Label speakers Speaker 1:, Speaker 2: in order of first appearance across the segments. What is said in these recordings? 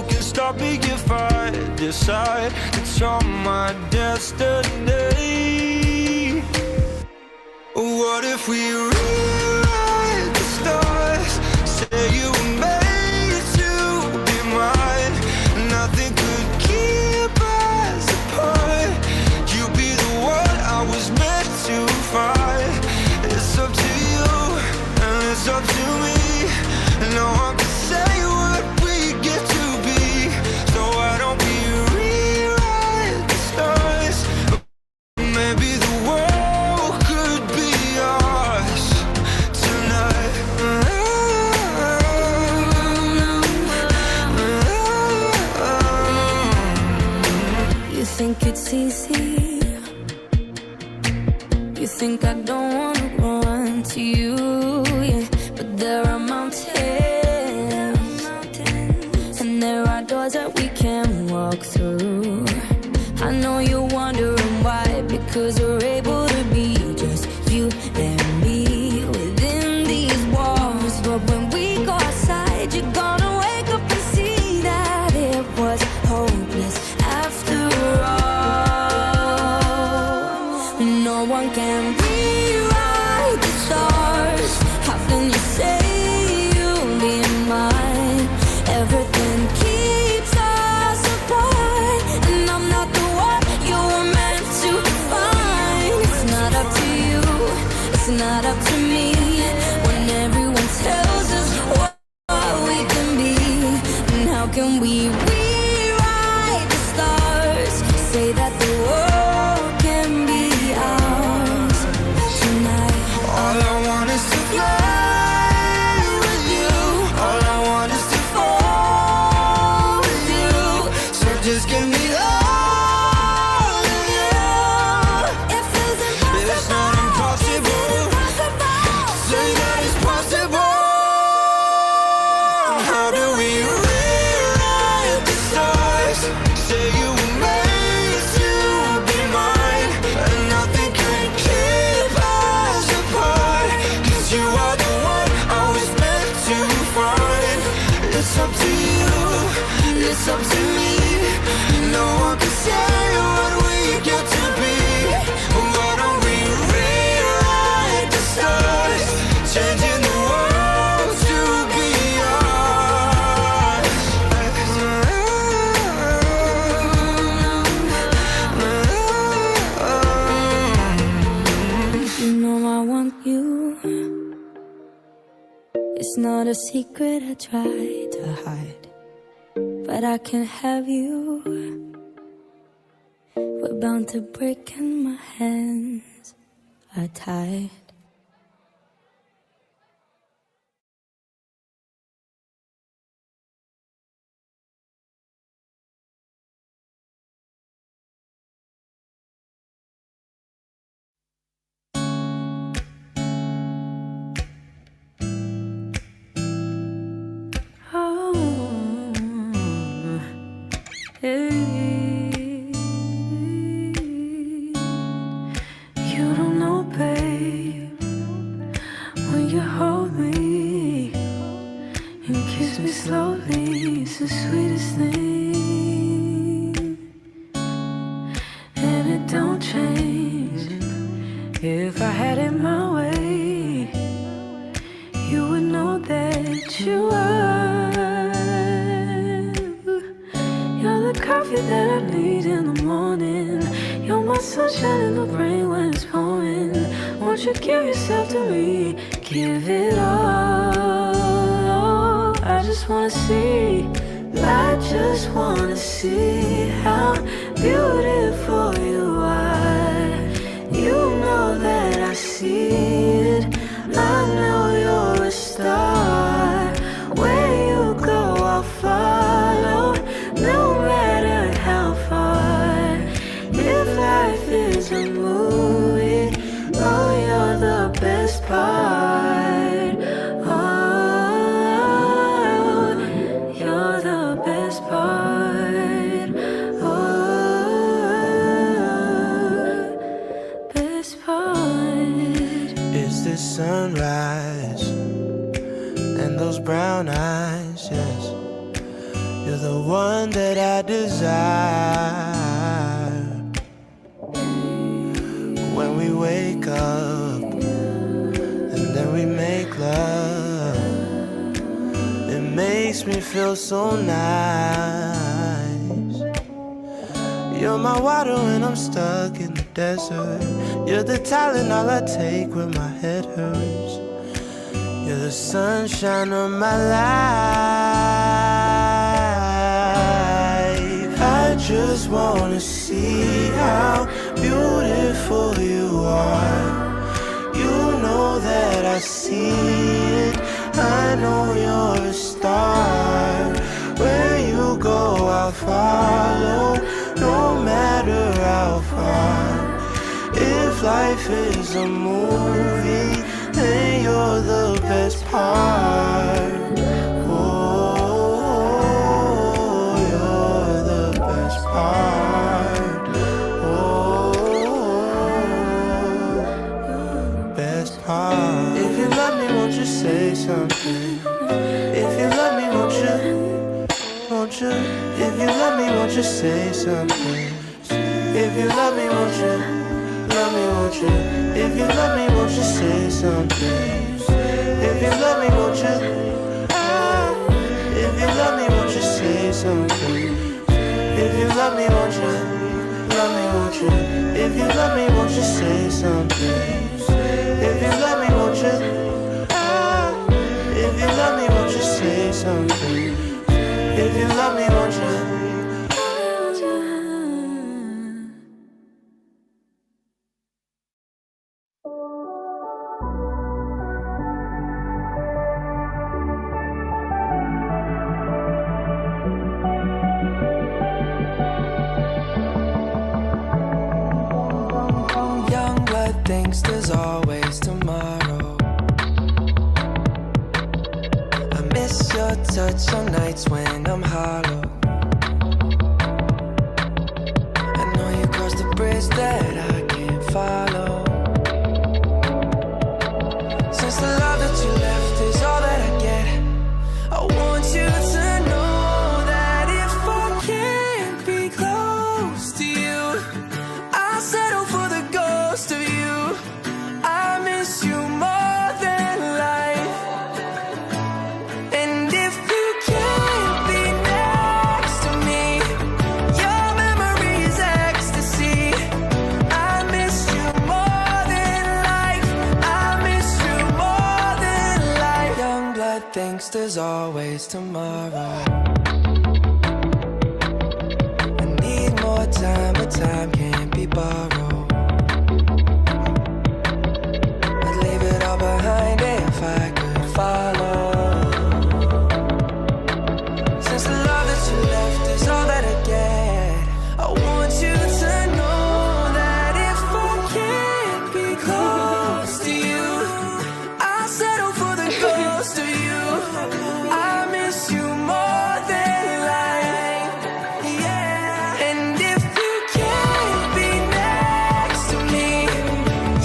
Speaker 1: can stop me if I decide it's on my destiny. What if we rewrite the stars? Say you were made to be mine. Nothing could keep us apart. You be the one I was meant to find. It's up to you and it's up to me. No one can say what we get to be. So why don't we rewrite the stars? Maybe the world could be ours tonight.
Speaker 2: You think it's easy? You think I don't wanna run to you, yeah. But there are mountains, and there are doors that we can walk through. I know you're wondering why, because we're able to be just you and me within these walls. But when we go outside, you're gonna wake up and see that it was hopeless after all. No one can rewrite the stars. How can you say you'll be mine? Everything keeps us apart, and I'm not the one you were meant to find. It's not up to you, it's not up to me. When everyone tells us what we can be, and how can we rewrite the stars? Say that the world can be ours tonight.
Speaker 1: All I want is to fly with you. All I want is to fall with you. So just give me all of you.
Speaker 2: It feels
Speaker 1: It's not impossible. Say that it's possible. How do we rewrite the stars? Say you were made to be mine, and nothing can keep us apart. 'Cause you are the one I was meant to find. It's up to you, it's up to me. No one can say what we get to be. Why don't we rewrite the stars? Changing the world to be ours.
Speaker 2: You know I want you. It's not a secret I try to hide, but I can't have you. We're bound to break and my hands are tied. Oh, hey. You don't know, babe, when you hold me and kiss me slowly, it's the sweetest thing. And it don't change. If I had it my way, you would know that you are. You're the coffee that I need in the morning. You're my sunshine in the rain when it's pouring. Won't you give yourself to me? Give it all. I just wanna see. I just wanna see how beautiful you are. You know that I see it. I know you're a star. Where you go, I'll follow, no matter how far. If life is a movie, oh, you're the best part. Oh, you're the best part. Oh, best part.
Speaker 1: Is one that I desire. When we wake up and then we make love, it makes me feel so nice. You're my water when I'm stuck in the desert. You're the Tylenol I take when my head hurts. You're the sunshine of my life. I just wanna see how beautiful you are. You know that I see it. I know you're a star. Where you go, I'll follow, no matter how far. If life is a movie, then you're the best part. Oh, you're the best part. Oh, best part. If you love me, won't you say something? If you love me, won't you? Won't you? If you love me, won't you say something? If you love me, won't you? Love me, won't you? If you love me, won't you say something? If you love me, won't you? If you love me, won't you say something? If you love me, won't you? Love me, won't you? If you love me, won't you say something? If you love me, won't you? If you love me, won't you say something? If you love me, won't you?
Speaker 3: Thinks there's always tomorrow. I miss your touch on nights when I'm hollow. I know you crossed the bridge that I can't follow. Since the love that you left is all that I get, I want you to know that if I can't be close to you, I'll settle for the ghost of you. I miss you more than life. And if you can't be next to me, your memory is ecstasy. I miss you more than life. I miss you more than life. Young blood thinks there's always tomorrow. I need more time, but time can't be borrowed. Behind it if I could follow. Since the love that you left is all that I get, I want you to know that if I can't be close to you, I'll settle for the ghost of you. I miss you more than life, yeah. And if you can't be next to me,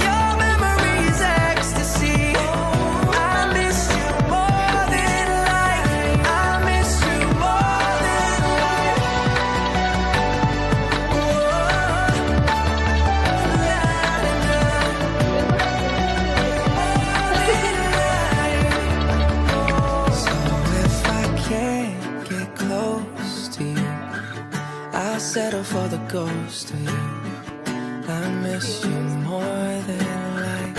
Speaker 3: your memory is ecstasy. Settle for the ghost of you. I miss you more than life.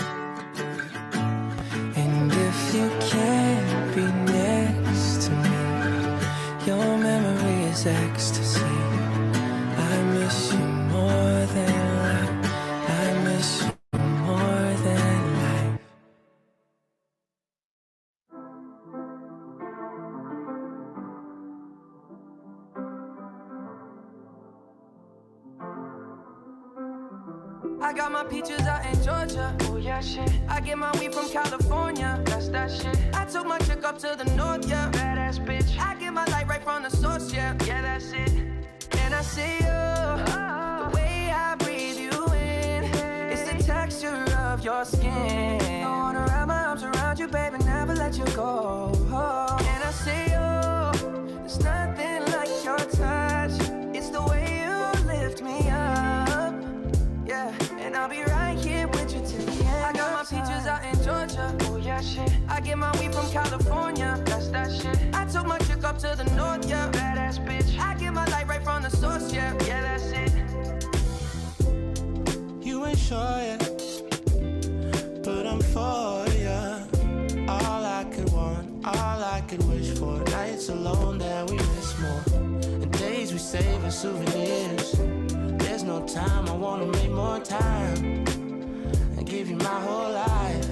Speaker 3: And if you can't be next to me, your memory is ecstasy. I miss you more than life. I miss you more than life. I got my peaches out in Georgia. Oh yeah, shit. I get my weed from California. That's that shit. I took my chick up to the north, yeah. Badass bitch. I get my light right from the source, yeah. Yeah, that's it. And I see you. The way I breathe you in. It's the texture of your skin. I wanna wrap my arms around you, baby, never let you go. And I see you. There's nothing like your get my weed from California, that's that shit. I took my chick up to the north, yeah, badass bitch. I get my light right from the source, yeah, yeah, that's it.
Speaker 1: You ain't sure yet, but I'm for ya. All I could want, all I could wish for. Nights alone that we miss more, and days we save as souvenirs. There's no time, I wanna make more time and give you my whole life.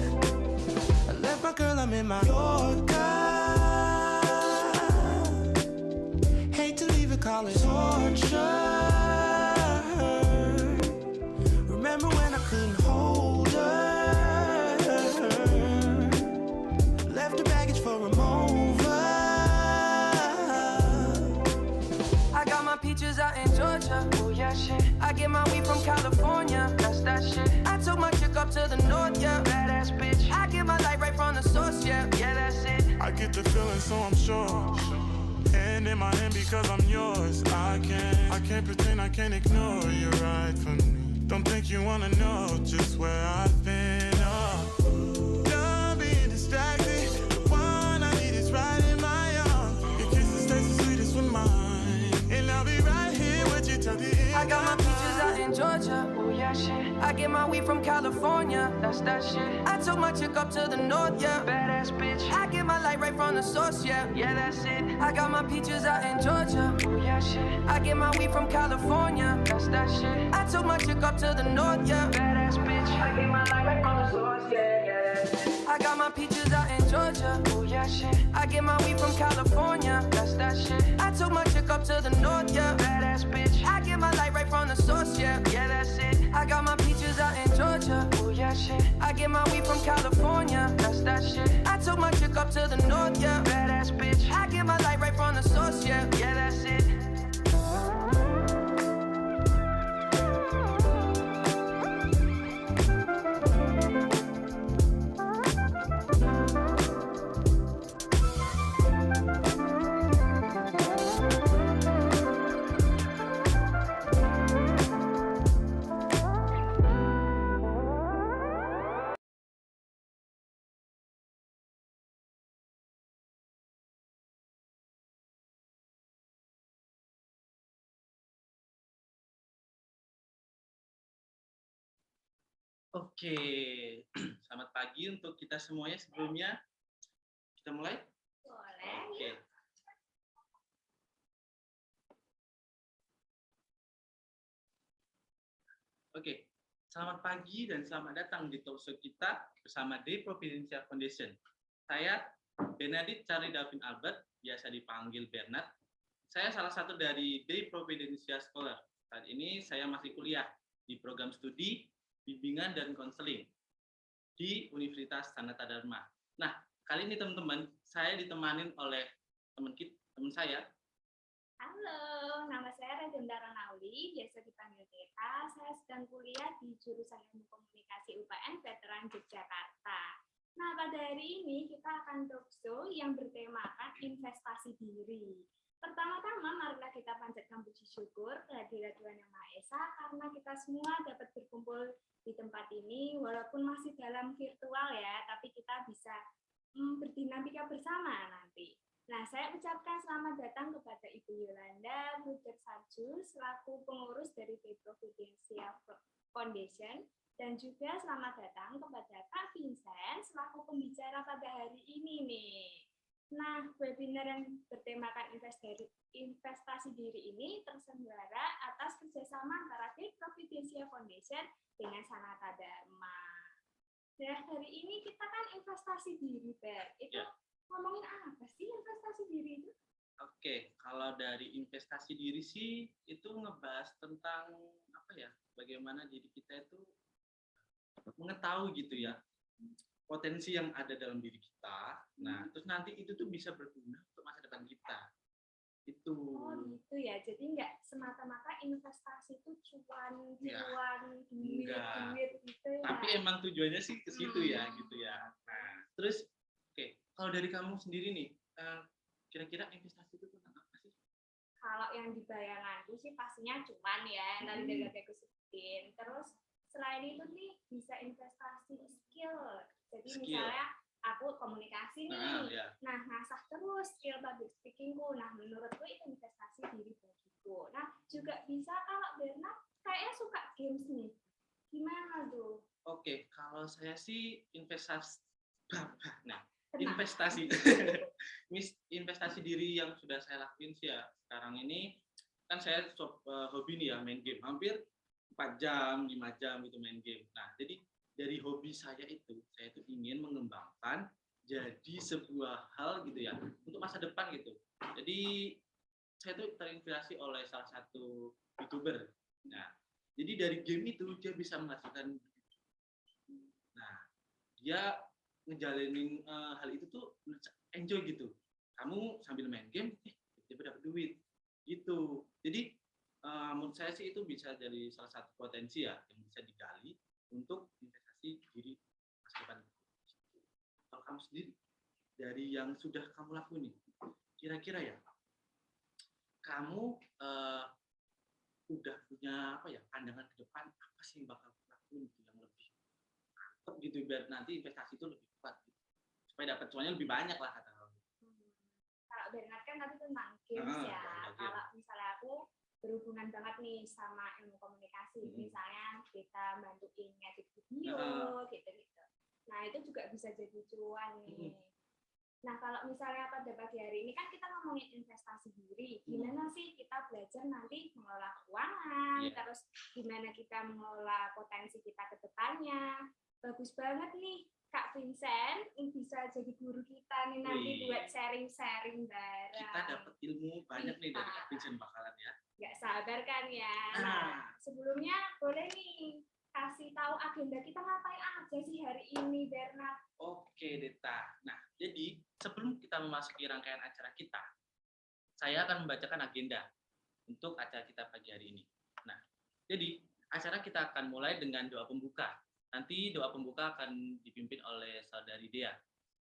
Speaker 1: I left my girl, I'm in my Yorker. Hate to leave it, call it torture. Remember when I couldn't hold her? Left her baggage for a mover.
Speaker 3: I got my peaches out in Georgia, oh yeah shit. I get my weed from California, that's that shit. I took my chick up to the north, yeah, badass bitch. I get my light right from the source, yeah, yeah, that's it.
Speaker 4: I get the feeling, so I'm sure. Hand in my hand because I'm yours. I can't pretend, I can't ignore you right from me. Don't think you wanna know just where I've been. Oh, done being distracted. The one I need is right in my arms. Your kisses taste the sweetest with mine, and I'll be right here with you till the end.
Speaker 3: I got my peaches out in Georgia, oh yeah shit. I get my weed from California, that's that shit. I took my chick up to the north, yeah, badass bitch. I get my light right from the source, yeah, yeah, that's it. I got my peaches out in Georgia, oh yeah shit. I get my weed from California, that's that shit. I took my chick up to the north, yeah, badass bitch. I get my light right from the source, yeah, yeah, that's it. I got my peaches out in Georgia, oh yeah shit. I get my weed from California, that's that shit. I took my chick up to the north, yeah, badass bitch. I get my light right from the source, yeah, yeah, that's it. I got my peaches out in Georgia, oh yeah shit. I get my weed from California, that's that shit. I took my chick up to the north, yeah, badass bitch. I get my light right from the source, yeah, yeah, that's it.
Speaker 5: Oke, selamat pagi untuk kita semuanya. Sebelumnya, kita mulai?
Speaker 6: Boleh.
Speaker 5: Oke. Oke, selamat pagi dan selamat datang di talkshow kita bersama Day Providential Foundation. Saya Benedict Charlie Davin Albert, biasa dipanggil Bernard. Saya salah satu dari Day Providential Scholar. Saat ini saya masih kuliah di program studi bimbingan dan konseling di Universitas Sanata Dharma. Nah, kali ini teman-teman, saya ditemanin oleh teman saya.
Speaker 6: Halo, nama saya Rajendra Nauli, biasa dipanggil Teta. Saya sedang kuliah di jurusan Ilmu Komunikasi UPN Veteran Yogyakarta. Nah, pada hari ini kita akan talkshow yang bertemakan investasi diri. Pertama-tama, marilah kita panjatkan puji syukur kehadirat Tuhan Yang Maha Esa karena kita semua dapat berkumpul di tempat ini, walaupun masih dalam virtual ya, tapi kita bisa berdinamika bersama nanti. Nah, saya ucapkan selamat datang kepada Ibu Yolanda Bruder Sarju selaku pengurus dari The Providential Foundation, dan juga selamat datang kepada Kak Vincent selaku pembicara pada hari ini nih. Nah, webinar yang bertemakan investasi diri ini terselenggara atas kerjasama antara The Providential Foundation dengan Sanata Dharma. Nah, hari ini kita kan investasi diri, Ber. Itu ngomongin apa sih investasi diri itu?
Speaker 5: Oke, kalau dari investasi diri sih itu ngebahas tentang apa ya? Bagaimana diri kita itu mengetahui gitu ya potensi yang ada dalam diri kita. Nah, terus nanti itu tuh bisa berguna untuk masa depan kita. Itu.
Speaker 6: Oh gitu ya, jadi nggak semata-mata investasi itu cuan duit gitu ya.
Speaker 5: Tapi emang tujuannya sih ke situ ya, gitu ya. Nah, terus oke, kalau dari kamu sendiri nih, kira-kira investasi itu tentang apa sih?
Speaker 6: Kalau yang di bayanganku sih pastinya cuan ya, tadi udah aku sebutin. Terus selain itu nih bisa investasi skill. Jadi misalnya aku komunikasi
Speaker 5: Nah,
Speaker 6: nih.
Speaker 5: ya.
Speaker 6: Nah, ngasah terus skill public speakingku. Nah, menurutku itu investasi diri bagiku. Nah, juga bisa kalau Bernard kayaknya suka games nih. Gimana tuh?
Speaker 5: Oke, kalau saya sih investasi, nah,
Speaker 6: Tenang.
Speaker 5: investasi, investasi diri yang sudah saya lakuin sih ya. Sekarang ini kan saya hobi nih ya main game, hampir 4 jam, 5 jam gitu main game. Nah, jadi dari hobi saya itu ingin mengembangkan jadi sebuah hal gitu ya untuk masa depan gitu. Jadi saya tuh terinspirasi oleh salah satu YouTuber. Nah, jadi dari game itu dia bisa menghasilkan. Nah, dia ngejalanin hal itu tuh enjoy gitu. Kamu sambil main game, dia dapat duit gitu. Jadi menurut saya sih itu bisa jadi salah satu potensi ya yang bisa digali untuk investasi diri masa depan. Kalau kamu sendiri dari yang sudah kamu lakuin nih, kira-kira ya kamu udah punya apa ya pandangan ke depan apa sih yang bakal lakuin gitu yang lebih mantap gitu biar nanti investasi itu lebih kuat gitu. Supaya dapat cuannya lebih banyak lah kata kamu.
Speaker 6: Kalau Bernard kan tadi tentang games ya. Kalau misalnya aku berhubungan banget nih sama ilmu komunikasi. Misalnya kita bantuin ngedit video, gitu-gitu. Nah, itu juga bisa jadi cuan nih. Nah, kalau misalnya pada pagi hari ini kan kita ngomongin investasi diri. Gimana sih kita belajar nanti mengelola keuangan, terus gimana kita mengelola potensi kita ke depannya. Bagus banget nih, Kak Vincent bisa jadi guru kita nih nanti buat sharing-sharing bareng.
Speaker 5: Kita dapat ilmu banyak nih dari Kak Vincent bakalan ya.
Speaker 6: Nggak sabar kan ya. Nah, sebelumnya boleh nih kasih tahu agenda kita ngapain aja sih hari ini, Bernard.
Speaker 5: Oke, Deta. Nah, jadi sebelum kita memasuki rangkaian acara kita, saya akan membacakan agenda untuk acara kita pagi hari ini. Nah, jadi acara kita akan mulai dengan doa pembuka. Nanti doa pembuka akan dipimpin oleh Saudari Dea.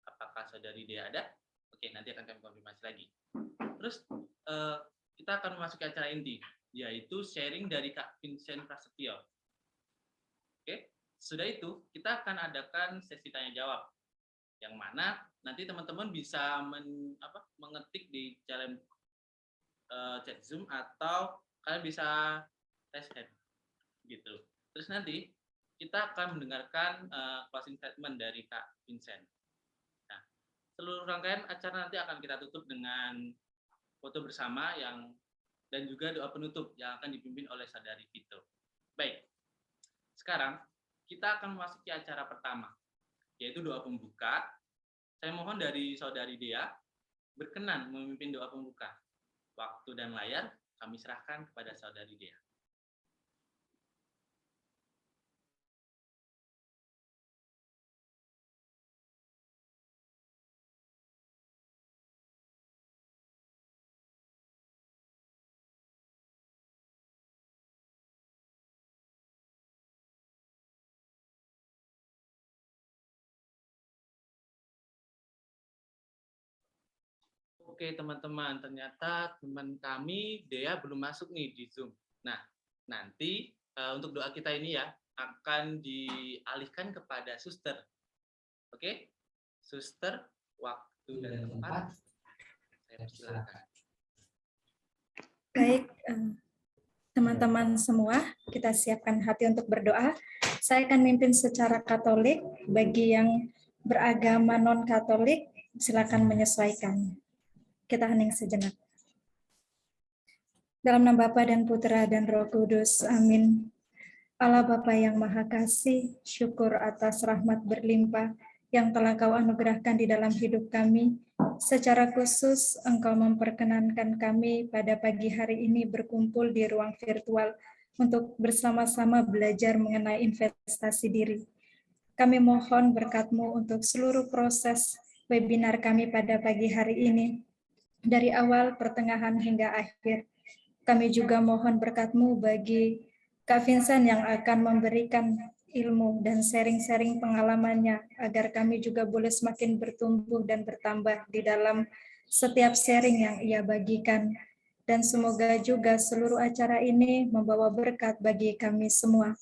Speaker 5: Apakah Saudari Dea ada? Oke, nanti akan kami konfirmasi lagi. Terus kita akan memasuki acara inti, yaitu sharing dari Kak Vincent Prasetyo. Oke, sudah itu kita akan adakan sesi tanya jawab, yang mana nanti teman-teman bisa mengetik di dalam chat Zoom atau kalian bisa raise hand gitu. Terus nanti kita akan mendengarkan closing statement dari Kak Vincent. Nah, seluruh rangkaian acara nanti akan kita tutup dengan foto bersama dan juga doa penutup yang akan dipimpin oleh Saudari Vito. Baik, sekarang kita akan memasuki acara pertama, yaitu doa pembuka. Saya mohon dari Saudari Dea berkenan memimpin doa pembuka. Waktu dan layar kami serahkan kepada Saudari Dea. Oke teman-teman, ternyata teman kami Dea belum masuk nih di Zoom. Nah, nanti untuk doa kita ini ya akan dialihkan kepada Suster. Oke, Suster, waktu dan tempat saya persilakan.
Speaker 7: Baik, teman-teman semua, kita siapkan hati untuk berdoa. Saya akan memimpin secara Katolik. Bagi yang beragama non-Katolik, silakan menyesuaikan. Kita hening sejenak. Dalam nama Bapa dan Putra dan Roh Kudus, amin. Allah Bapa yang Maha Kasih, syukur atas rahmat berlimpah yang telah Kau anugerahkan di dalam hidup kami. Secara khusus, Engkau memperkenankan kami pada pagi hari ini berkumpul di ruang virtual untuk bersama-sama belajar mengenai investasi diri. Kami mohon berkat-Mu untuk seluruh proses webinar kami pada pagi hari ini, dari awal, pertengahan, hingga akhir. Kami juga mohon berkat-Mu bagi Kak Vincent yang akan memberikan ilmu dan sharing-sharing pengalamannya, agar kami juga boleh semakin bertumbuh dan bertambah di dalam setiap sharing yang ia bagikan. Dan semoga juga seluruh acara ini membawa berkat bagi kami semua.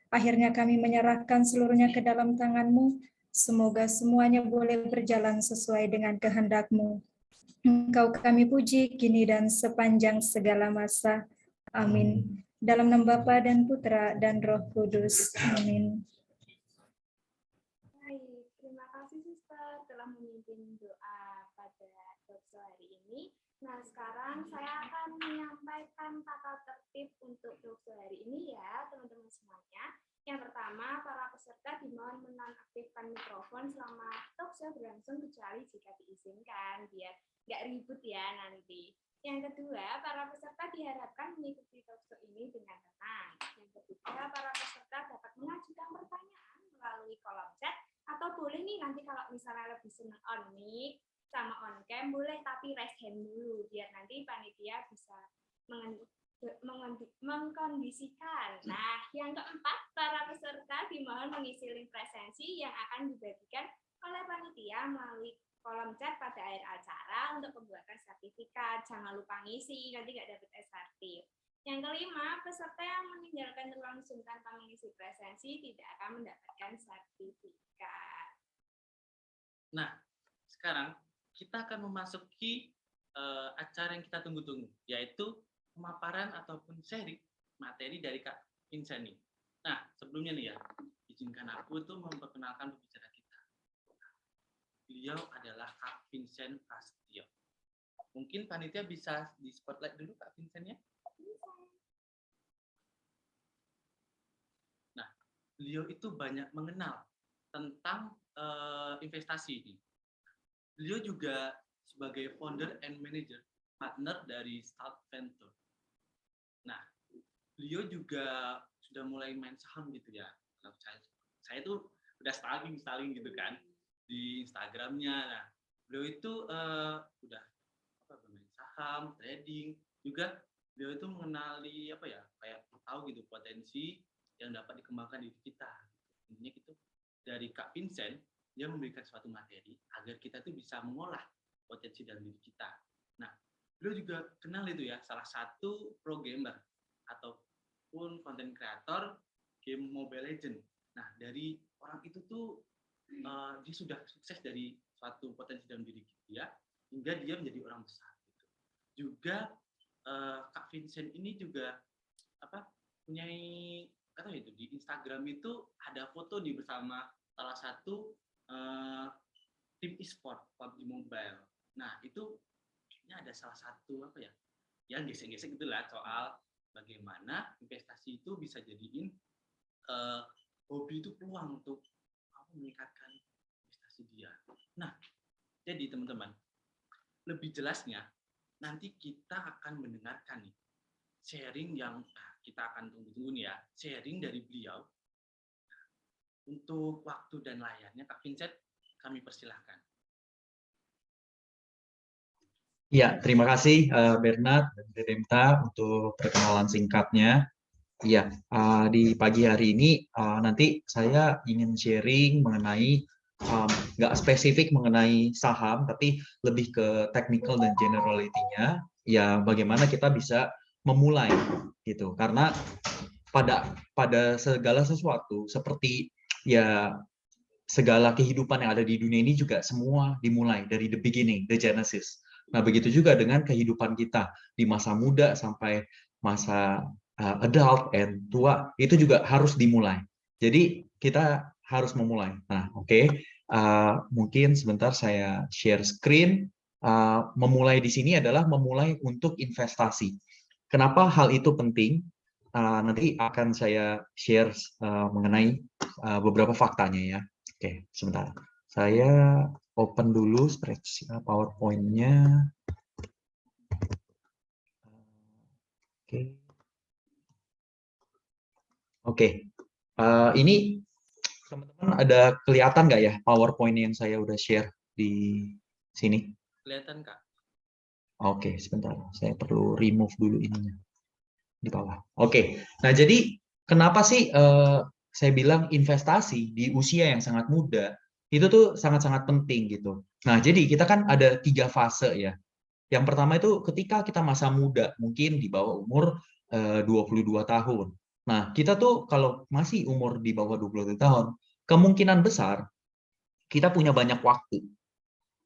Speaker 7: Akhirnya kami menyerahkan seluruhnya ke dalam tangan-Mu. Semoga semuanya boleh berjalan sesuai dengan kehendak-Mu. Engkau kami puji kini dan sepanjang segala masa. Amin. Dalam nama Bapa dan Putra dan Roh Kudus. Amin.
Speaker 6: Baik, terima kasih Suster telah memimpin doa pada doxa hari ini. Nah, sekarang saya akan menyampaikan tata tertib untuk doxa hari ini ya, teman-teman semuanya. Yang pertama, para peserta dimohon menonaktifkan mikrofon selama doxa berlangsung kecuali jika diizinkan, biar nggak ribut ya nanti. Yang kedua, para peserta diharapkan mengikuti talkshow ini dengan tenang. Yang ketiga, para peserta dapat mengajukan pertanyaan melalui kolom chat, atau boleh nih nanti kalau misalnya lebih senang on mic sama on cam boleh, tapi raise hand dulu biar nanti panitia bisa mengkondisikan. Nah, yang keempat, para peserta dimohon mengisi link presensi yang akan dibagikan oleh panitia melalui kolom chat pada akhir acara untuk pembuatan sertifikat. Jangan lupa ngisi, nanti nggak dapat SRT. Yang kelima, peserta yang meninggalkan ruang Zoom tanpa mengisi presensi tidak akan mendapatkan sertifikat.
Speaker 5: Nah, sekarang kita akan memasuki acara yang kita tunggu-tunggu, yaitu pemaparan ataupun sharing materi dari Kak Vincent nih. Nah, sebelumnya nih ya, izinkan aku tuh memperkenalkan pembicara kita. Beliau adalah Kak Vincent Prasetyo. Mungkin panitia bisa di spotlight dulu Kak Vincent ya. Nah, beliau itu banyak mengenal tentang investasi ini. Beliau juga sebagai founder and manager partner dari Start Venture. Nah, beliau juga sudah mulai main saham gitu ya. Saya tuh udah stalking gitu kan di Instagramnya. Nah, beliau itu udah bermain saham, trading, juga beliau itu mengenali kayak tahu gitu potensi yang dapat dikembangkan di kita. Intinya gitu. Dari Kak Vincent, dia memberikan suatu materi agar kita tuh bisa mengolah potensi dalam diri kita. Nah, beliau juga kenal itu ya, salah satu pro gamer ataupun content creator game Mobile Legends. Nah, dari orang itu tuh dia sudah sukses dari suatu potensi dalam diri dia hingga dia menjadi orang besar. Gitu. Juga Kak Vincent ini juga punya itu di Instagram itu ada foto di bersama salah satu tim e-sport PUBG Mobile. Nah, itu kayaknya ada salah satu yang gesek-gesek gitulah soal bagaimana investasi itu bisa jadiin hobi itu peluang untuk meningkatkan investasi dia. Nah, jadi teman-teman, lebih jelasnya nanti kita akan mendengarkan nih sharing yang kita akan tunggu-tunggu nih ya, sharing dari beliau. Untuk waktu dan layarnya, Kak Vincent, kami persilahkan.
Speaker 8: Ya, terima kasih Bernard dan Demta untuk perkenalan singkatnya. Ya, di pagi hari ini nanti saya ingin sharing mengenai nggak spesifik mengenai saham, tapi lebih ke technical dan generality-nya. Ya, bagaimana kita bisa memulai gitu. Karena pada segala sesuatu seperti ya segala kehidupan yang ada di dunia ini juga semua dimulai dari the beginning, the genesis. Nah, begitu juga dengan kehidupan kita di masa muda sampai masa adult and tua, itu juga harus dimulai. Jadi kita harus memulai. Nah, oke. Mungkin sebentar saya share screen. Memulai di sini adalah memulai untuk investasi. Kenapa hal itu penting? Nanti akan saya share mengenai beberapa faktanya ya. Oke, sebentar. Saya open dulu spreadsheet PowerPoint-nya. Oke. Ini teman-teman ada kelihatan nggak ya PowerPoint yang saya udah share di sini?
Speaker 5: Kelihatan, Kak.
Speaker 8: Oke, sebentar. Saya perlu remove dulu ininya di bawah. Oke. Nah, jadi kenapa sih saya bilang investasi di usia yang sangat muda itu tuh sangat-sangat penting gitu. Nah, jadi kita kan ada 3 fase ya. Yang pertama itu ketika kita masa muda, mungkin di bawah umur 22 tahun. Nah, kita tuh kalau masih umur di bawah 22 tahun, kemungkinan besar kita punya banyak waktu,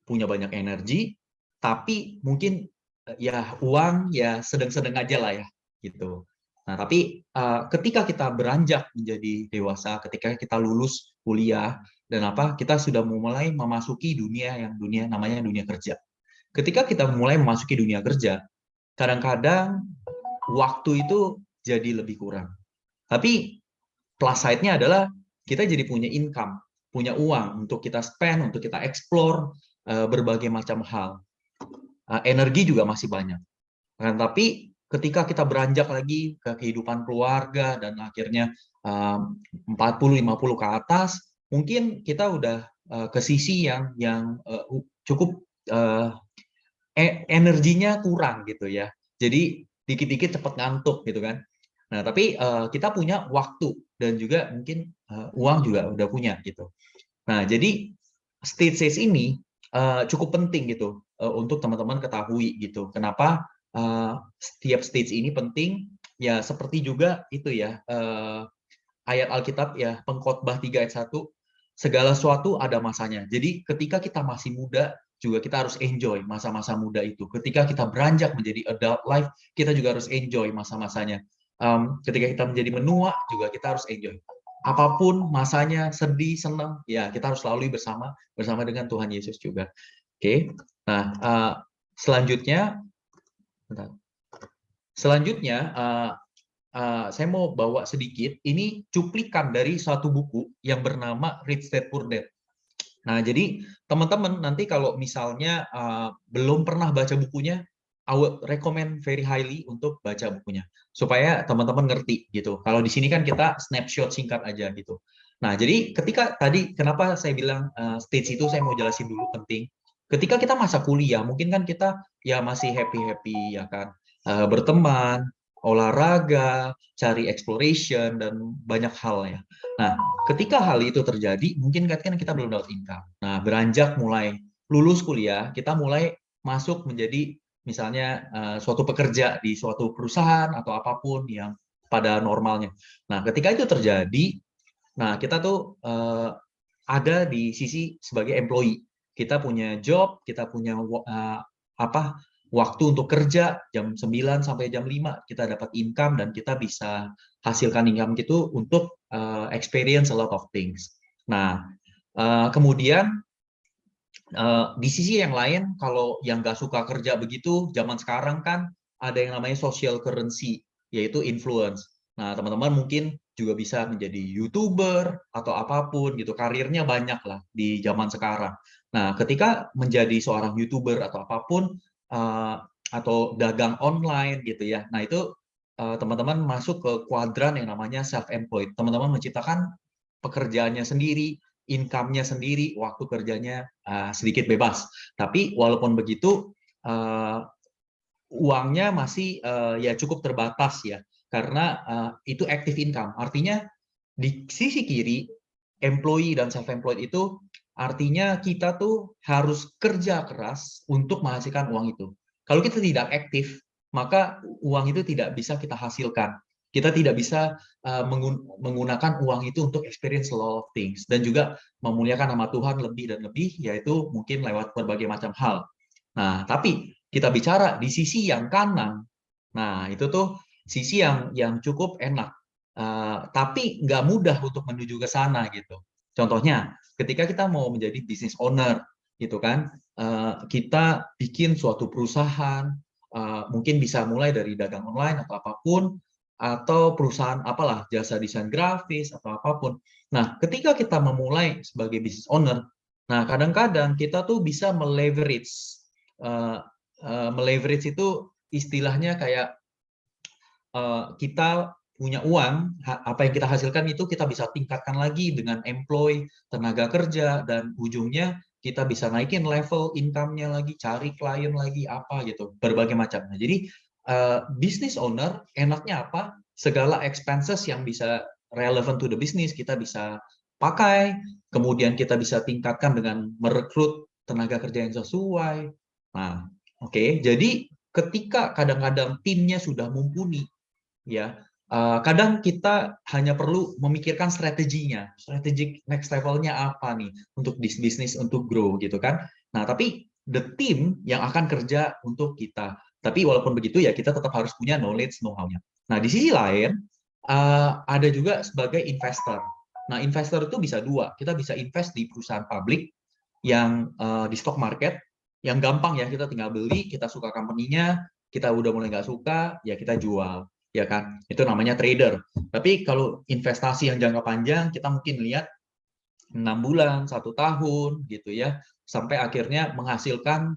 Speaker 8: punya banyak energi, tapi mungkin ya uang ya sedang-sedang aja lah ya gitu. Nah, tapi ketika kita beranjak menjadi dewasa, ketika kita lulus kuliah dan kita sudah mulai memasuki dunia namanya dunia kerja. Ketika kita mulai memasuki dunia kerja, kadang-kadang waktu itu jadi lebih kurang. Tapi plus side-nya adalah kita jadi punya income, punya uang untuk kita spend, untuk kita explore berbagai macam hal. Energi juga masih banyak. Nah, tapi ketika kita beranjak lagi ke kehidupan keluarga dan akhirnya 40-50 ke atas, mungkin kita udah ke sisi yang cukup energinya kurang gitu ya. Jadi dikit-dikit cepat ngantuk gitu kan. Nah, tapi kita punya waktu dan juga mungkin uang juga udah punya gitu. Nah, jadi stage ini cukup penting gitu untuk teman-teman ketahui gitu. Kenapa setiap stage ini penting? Ya seperti juga itu ya ayat Alkitab ya Pengkhotbah 3 ayat 1, segala sesuatu ada masanya. Jadi ketika kita masih muda juga kita harus enjoy masa-masa muda itu. Ketika kita beranjak menjadi adult life, kita juga harus enjoy masa-masanya. Ketika kita menjadi menua juga kita harus enjoy. Apapun masanya, sedih, senang, ya kita harus lalui bersama dengan Tuhan Yesus juga. Oke. Nah, selanjutnya saya mau bawa sedikit, ini cuplikan dari suatu buku yang bernama Rich Dad Poor Dad. Nah, jadi teman-teman nanti kalau misalnya belum pernah baca bukunya, I would recommend very highly untuk baca bukunya supaya teman-teman ngerti gitu. Kalau di sini kan kita snapshot singkat aja gitu. Nah, jadi ketika tadi kenapa saya bilang stage itu saya mau jelasin dulu penting. Ketika kita masa kuliah, mungkin kan kita ya masih happy-happy ya kan, berteman, olahraga, cari exploration dan banyak hal ya. Nah, ketika hal itu terjadi, mungkin kan kita belum dapat income. Nah, beranjak mulai lulus kuliah, kita mulai masuk menjadi misalnya suatu pekerja di suatu perusahaan atau apapun yang pada normalnya. Nah, ketika itu terjadi, nah kita tuh ada di sisi sebagai employee. Kita punya job, kita punya waktu untuk kerja jam 9 sampai jam 5 kita dapat income dan kita bisa hasilkan income itu untuk experience a lot of things. Nah, kemudian di sisi yang lain, kalau yang nggak suka kerja begitu, zaman sekarang kan ada yang namanya social currency, yaitu influence. Nah, teman-teman mungkin juga bisa menjadi YouTuber atau apapun gitu, karirnya banyak lah di zaman sekarang. Nah, ketika menjadi seorang YouTuber atau apapun, atau dagang online gitu ya, nah itu teman-teman masuk ke kuadran yang namanya self-employed. Teman-teman menciptakan pekerjaannya sendiri, income-nya sendiri, waktu kerjanya sedikit bebas. Tapi walaupun begitu, uangnya masih ya cukup terbatas ya, karena itu active income. Artinya di sisi kiri, employee dan self-employed itu artinya kita tuh harus kerja keras untuk menghasilkan uang itu. Kalau kita tidak aktif, maka uang itu tidak bisa kita hasilkan. Kita tidak bisa menggunakan uang itu untuk experience a lot of things dan juga memuliakan nama Tuhan lebih dan lebih, yaitu mungkin lewat berbagai macam hal. Nah, tapi kita bicara di sisi yang kanan, nah itu tuh sisi yang cukup enak, tapi nggak mudah untuk menuju ke sana gitu. Contohnya, ketika kita mau menjadi business owner, gitu kan, kita bikin suatu perusahaan, mungkin bisa mulai dari dagang online atau apapun, atau perusahaan apalah, jasa desain grafis atau apapun. Nah, ketika kita memulai sebagai business owner, nah kadang-kadang kita tuh bisa meleverage. Meleverage itu istilahnya kayak kita punya uang, apa yang kita hasilkan itu kita bisa tingkatkan lagi dengan employ, tenaga kerja, dan ujungnya kita bisa naikin level income-nya lagi, cari klien lagi, apa gitu, berbagai macam. Nah, jadi business owner enaknya apa? Segala expenses yang bisa relevant to the business kita bisa pakai, kemudian kita bisa tingkatkan dengan merekrut tenaga kerja yang sesuai. Nah, oke. Jadi ketika kadang-kadang timnya sudah mumpuni, ya Kadang kita hanya perlu memikirkan strateginya, strategic next levelnya apa nih untuk bisnis untuk grow gitu kan. Nah, tapi the team yang akan kerja untuk kita. Tapi walaupun begitu ya kita tetap harus punya knowledge, know-how-nya. Nah, di sisi lain ada juga sebagai investor. Nah, investor itu bisa dua. Kita bisa invest di perusahaan publik yang di stock market, yang gampang ya, kita tinggal beli, kita suka company-nya, kita udah mulai nggak suka, ya kita jual, ya kan? Itu namanya trader. Tapi kalau investasi yang jangka panjang, kita mungkin lihat 6 bulan, 1 tahun, gitu ya, sampai akhirnya menghasilkan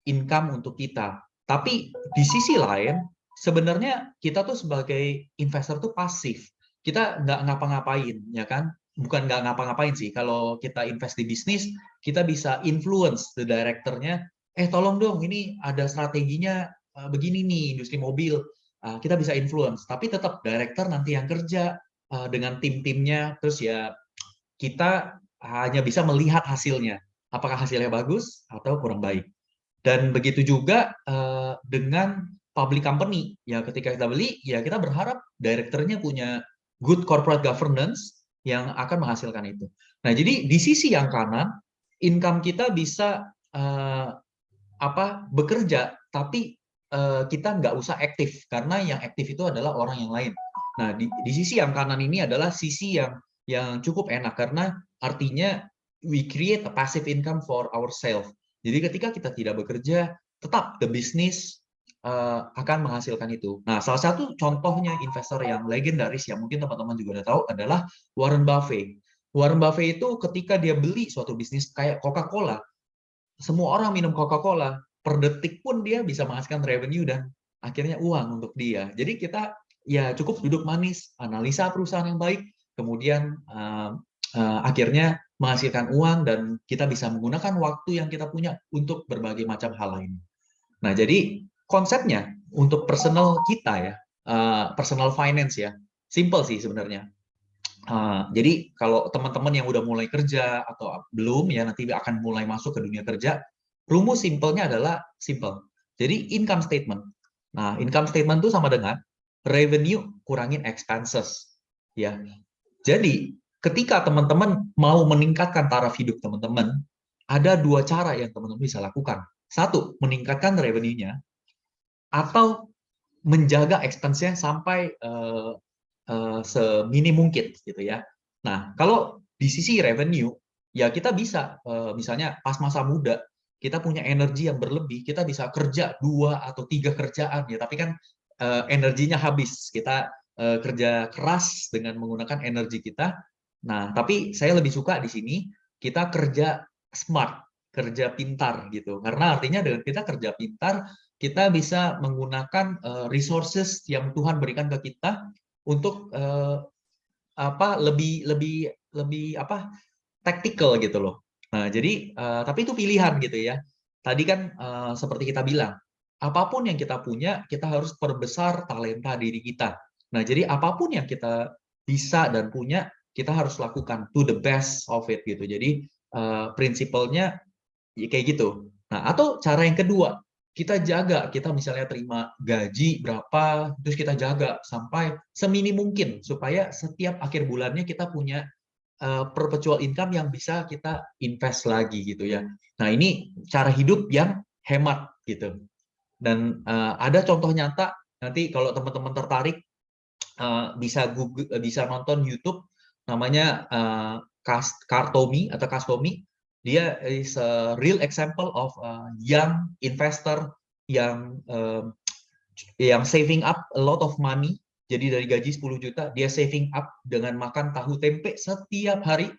Speaker 8: income untuk kita. Tapi di sisi lain, sebenarnya kita tuh sebagai investor tuh pasif. Kita nggak ngapa-ngapain, ya kan? Bukan nggak ngapa-ngapain sih. Kalau kita invest di bisnis, kita bisa influence the directornya. Tolong dong, ini ada strateginya begini nih, industri mobil. Kita bisa influence. Tapi tetap director nanti yang kerja dengan tim-timnya. Terus ya kita hanya bisa melihat hasilnya. Apakah hasilnya bagus atau kurang baik. Dan begitu juga dengan public company. Ya ketika kita beli, ya kita berharap direkturnya punya good corporate governance yang akan menghasilkan itu. Nah, jadi di sisi yang kanan, income kita bisa bekerja, tapi kita nggak usah aktif karena yang aktif itu adalah orang yang lain. Nah, di sisi yang kanan ini adalah sisi yang cukup enak karena artinya we create a passive income for ourselves. Jadi ketika kita tidak bekerja, tetap the business akan menghasilkan itu. Nah, salah satu contohnya investor yang legendaris yang mungkin teman-teman juga udah tahu adalah Warren Buffett. Warren Buffett itu ketika dia beli suatu bisnis kayak Coca-Cola, semua orang minum Coca-Cola, per detik pun dia bisa menghasilkan revenue dan akhirnya uang untuk dia. Jadi kita ya cukup duduk manis, analisa perusahaan yang baik, kemudian akhirnya menghasilkan uang dan kita bisa menggunakan waktu yang kita punya untuk berbagai macam hal lain. Nah, jadi konsepnya untuk personal kita ya, personal finance ya, simple sih sebenarnya. Jadi kalau teman-teman yang udah mulai kerja atau belum ya nanti akan mulai masuk ke dunia kerja, rumus simpelnya adalah simple. Jadi income statement. Nah, income statement itu sama dengan revenue kurangin expenses. Ya. Jadi ketika teman-teman mau meningkatkan taraf hidup teman-teman, ada dua cara yang teman-teman bisa lakukan. Satu, meningkatkan revenue-nya, atau menjaga expense-nya sampai seminim mungkin gitu ya. Nah, kalau di sisi revenue, ya kita bisa misalnya pas masa muda kita punya energi yang berlebih, kita bisa kerja 2 atau 3 kerjaan ya, tapi kan energinya habis. Kita kerja keras dengan menggunakan energi kita. Nah, tapi saya lebih suka di sini kita kerja smart, kerja pintar gitu. Karena artinya dengan kita kerja pintar, kita bisa menggunakan resources yang Tuhan berikan ke kita untuk lebih tactical gitu loh. Nah, jadi tapi itu pilihan gitu ya. Tadi kan seperti kita bilang, apapun yang kita punya, kita harus perbesar talenta diri kita. Nah, jadi apapun yang kita bisa dan punya, kita harus lakukan to the best of it gitu. Jadi prinsipalnya ya kayak gitu. Nah, atau cara yang kedua, kita jaga, kita misalnya terima gaji berapa, terus kita jaga sampai seminim mungkin supaya setiap akhir bulannya kita punya perpetual income yang bisa kita invest lagi gitu ya. Nah, ini cara hidup yang hemat gitu. Dan ada contoh nyata, nanti kalau teman-teman tertarik bisa nonton YouTube namanya Kartomi atau Kastomi. Dia is a real example of a young investor yang saving up a lot of money. Jadi dari gaji 10 juta, dia saving up dengan makan tahu tempe setiap hari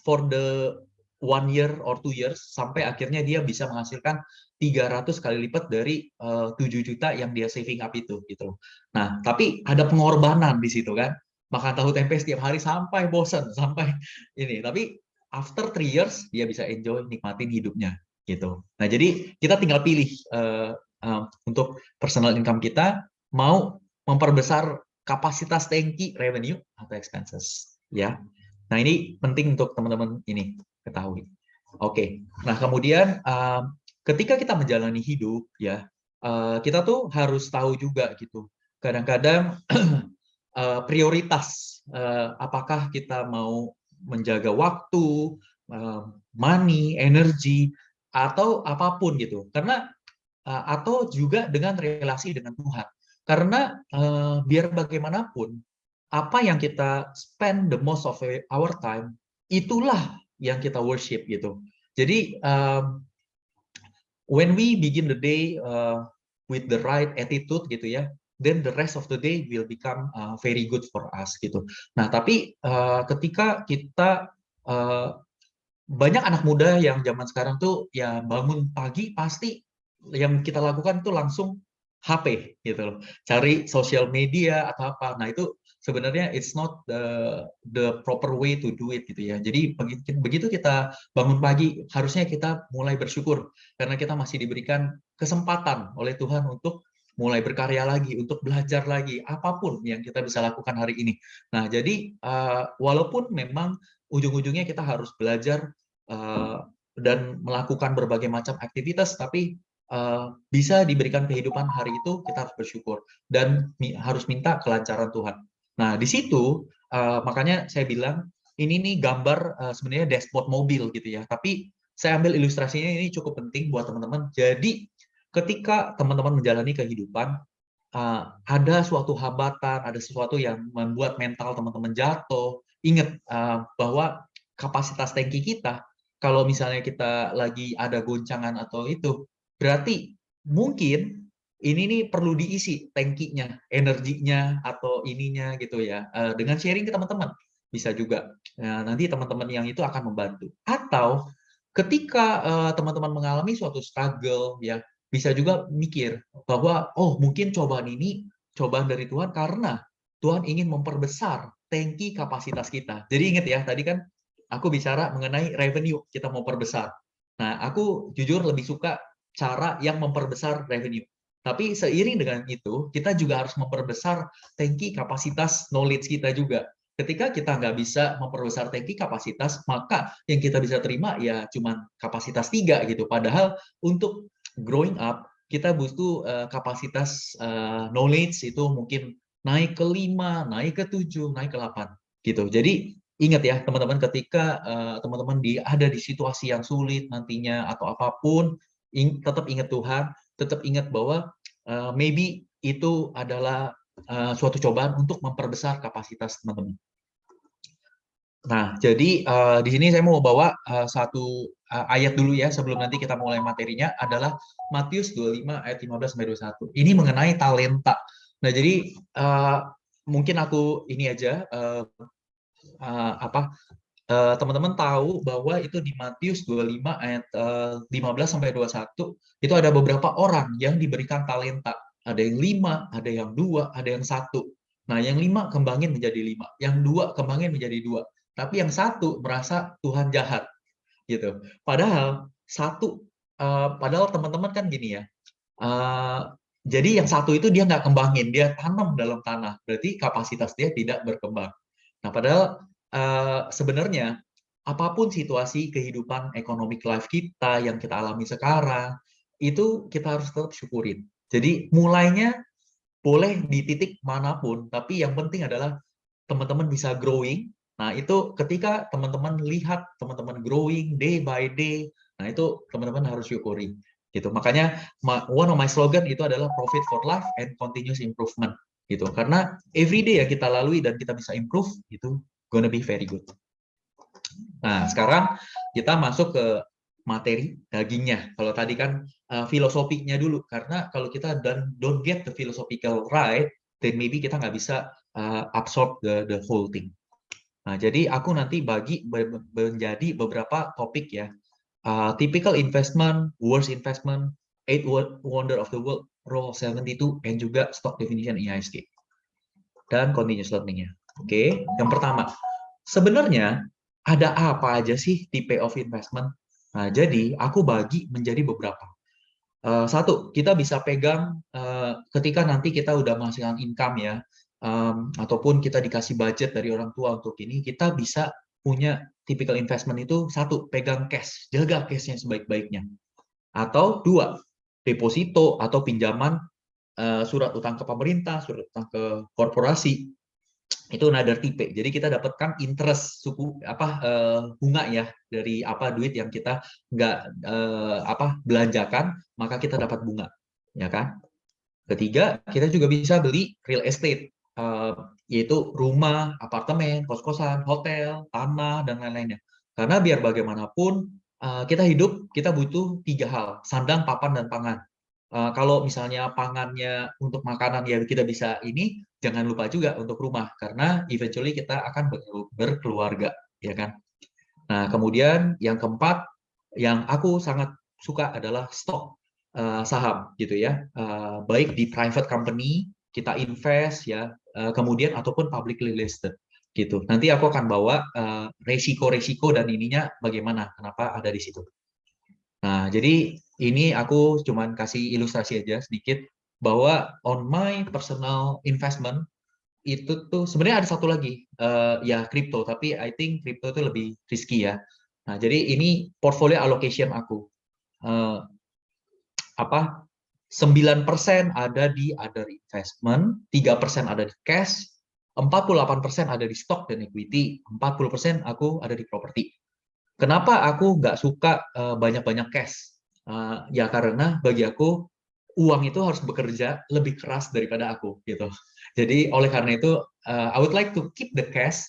Speaker 8: for the 1 year or 2 years, sampai akhirnya dia bisa menghasilkan 300 kali lipat dari 7 juta yang dia saving up itu gitu. Nah, tapi ada pengorbanan di situ kan. Makan tahu tempe setiap hari sampai bosan, sampai ini. Tapi after 3 years dia bisa enjoy, nikmatin hidupnya gitu. Nah, jadi kita tinggal pilih untuk personal income kita mau memperbesar kapasitas tangki revenue atau expenses ya. Nah, ini penting untuk teman-teman ini ketahui. Oke. Nah, kemudian ketika kita menjalani hidup ya, kita tuh harus tahu juga gitu. Kadang-kadang prioritas, apakah kita mau menjaga waktu, money, energi, atau apapun gitu. Karena atau juga dengan relasi dengan Tuhan. Karena biar bagaimanapun apa yang kita spend the most of our time itulah yang kita worship gitu. Jadi when we begin the day with the right attitude gitu ya, then the rest of the day will become very good for us gitu. Nah, tapi ketika kita banyak anak muda yang zaman sekarang tuh ya bangun pagi pasti yang kita lakukan tuh langsung HP gitu loh. Cari sosial media atau apa. Nah, itu sebenarnya it's not the proper way to do it gitu ya. Jadi begitu kita bangun pagi harusnya kita mulai bersyukur karena kita masih diberikan kesempatan oleh Tuhan untuk mulai berkarya lagi, untuk belajar lagi, apapun yang kita bisa lakukan hari ini. Nah, jadi walaupun memang ujung-ujungnya kita harus belajar dan melakukan berbagai macam aktivitas, tapi bisa diberikan kehidupan hari itu, kita harus bersyukur dan harus minta kelancaran Tuhan. Nah, di situ makanya saya bilang ini nih gambar sebenarnya dashboard mobil gitu ya. Tapi saya ambil ilustrasinya ini cukup penting buat teman-teman. Jadi ketika teman-teman menjalani kehidupan, ada suatu hambatan, ada sesuatu yang membuat mental teman-teman jatuh. Ingat bahwa kapasitas tangki kita, kalau misalnya kita lagi ada goncangan atau itu, berarti mungkin ini nih perlu diisi tangkinya, energinya atau ininya gitu ya. Dengan sharing ke teman-teman bisa juga. Nah, nanti teman-teman yang itu akan membantu. Atau ketika teman-teman mengalami suatu struggle ya, bisa juga mikir bahwa oh mungkin cobaan ini cobaan dari Tuhan karena Tuhan ingin memperbesar tangki kapasitas kita. Jadi ingat ya, tadi kan aku bicara mengenai revenue, kita mau perbesar. Nah, aku jujur lebih suka cara yang memperbesar revenue. Tapi seiring dengan itu, kita juga harus memperbesar tangki kapasitas knowledge kita juga. Ketika kita nggak bisa memperbesar tangki kapasitas, maka yang kita bisa terima ya cuma kapasitas 3 gitu. Padahal untuk growing up, kita butuh kapasitas knowledge itu mungkin naik ke 5, naik ke 7, naik ke 8 gitu. Jadi ingat ya teman-teman, ketika teman-teman ada di situasi yang sulit nantinya atau apapun, tetap ingat Tuhan, tetap ingat bahwa maybe itu adalah suatu cobaan untuk memperbesar kapasitas teman-teman. Nah, jadi di sini saya mau bawa satu ayat dulu ya sebelum nanti kita mulai materinya, adalah Matius 25 ayat 15 sampai 21. Ini mengenai talenta. Nah, jadi mungkin aku ini aja teman-teman tahu bahwa itu di Matius 25 ayat 15 sampai 21 itu ada beberapa orang yang diberikan talenta. Ada yang 5, ada yang 2, ada yang 1. Nah, yang 5 kembangin menjadi 5, yang 2 kembangin menjadi 2. Tapi yang 1 merasa Tuhan jahat gitu. Padahal padahal teman-teman kan gini ya. Jadi yang 1 itu dia nggak kembangin, dia tanam dalam tanah. Berarti kapasitas dia tidak berkembang. Nah, padahal sebenarnya apapun situasi kehidupan economic life kita yang kita alami sekarang, itu kita harus tetap syukurin. Jadi mulainya boleh di titik manapun, tapi yang penting adalah teman-teman bisa growing. Nah, itu ketika teman-teman lihat teman-teman growing day by day, nah itu teman-teman harus syukuri. Gitu. Makanya one of my slogan itu adalah profit for life and continuous improvement. Gitu. Karena every day yang kita lalui dan kita bisa improve, itu gonna be very good. Nah, sekarang kita masuk ke materi dagingnya. Kalau tadi kan filosofinya dulu, karena kalau kita don't get the philosophical right, then maybe kita nggak bisa absorb the whole thing. Nah, jadi aku nanti bagi menjadi beberapa topik ya. Typical investment, worst investment, 8 wonder of the world, rule 72, dan juga stock definition IISG. Dan continuous learning-nya. Oke, yang pertama, sebenarnya ada apa aja sih tipe of investment? Nah, jadi aku bagi menjadi beberapa. Satu, kita bisa pegang ketika nanti kita udah menghasilkan income ya, ataupun kita dikasih budget dari orang tua untuk ini, kita bisa punya typical investment itu, satu, pegang cash, jaga cashnya sebaik-baiknya. Atau 2, deposito atau pinjaman surat utang ke pemerintah, surat utang ke korporasi. itu another tipe. Jadi kita dapatkan interest bunga ya dari duit yang kita nggak belanjakan, maka kita dapat bunga, ya kan? Ketiga, kita juga bisa beli real estate, yaitu rumah, apartemen, kos-kosan, hotel, tanah, dan lain-lainnya. Karena biar bagaimanapun kita hidup, kita butuh 3 hal: sandang, papan, dan pangan. Kalau misalnya pangannya untuk makanan ya kita bisa ini, jangan lupa juga untuk rumah, karena eventually kita akan berkeluarga, ya kan? Nah, kemudian yang keempat, yang aku sangat suka adalah stok, saham gitu ya. Baik di private company kita invest ya, kemudian ataupun publicly listed gitu. Nanti aku akan bawa resiko-resiko dan ininya bagaimana, kenapa ada di situ. Nah, jadi ini aku cuman kasih ilustrasi aja sedikit bahwa on my personal investment itu tuh sebenarnya ada satu lagi ya crypto, tapi I think crypto itu lebih risky ya. Nah, jadi ini portfolio allocation aku. 9% ada di other investment, 3% ada di cash, 48% ada di stock dan equity, 40% aku ada di properti. Kenapa aku nggak suka banyak-banyak cash? Ya karena bagi aku uang itu harus bekerja lebih keras daripada aku gitu. Jadi oleh karena itu I would like to keep the cash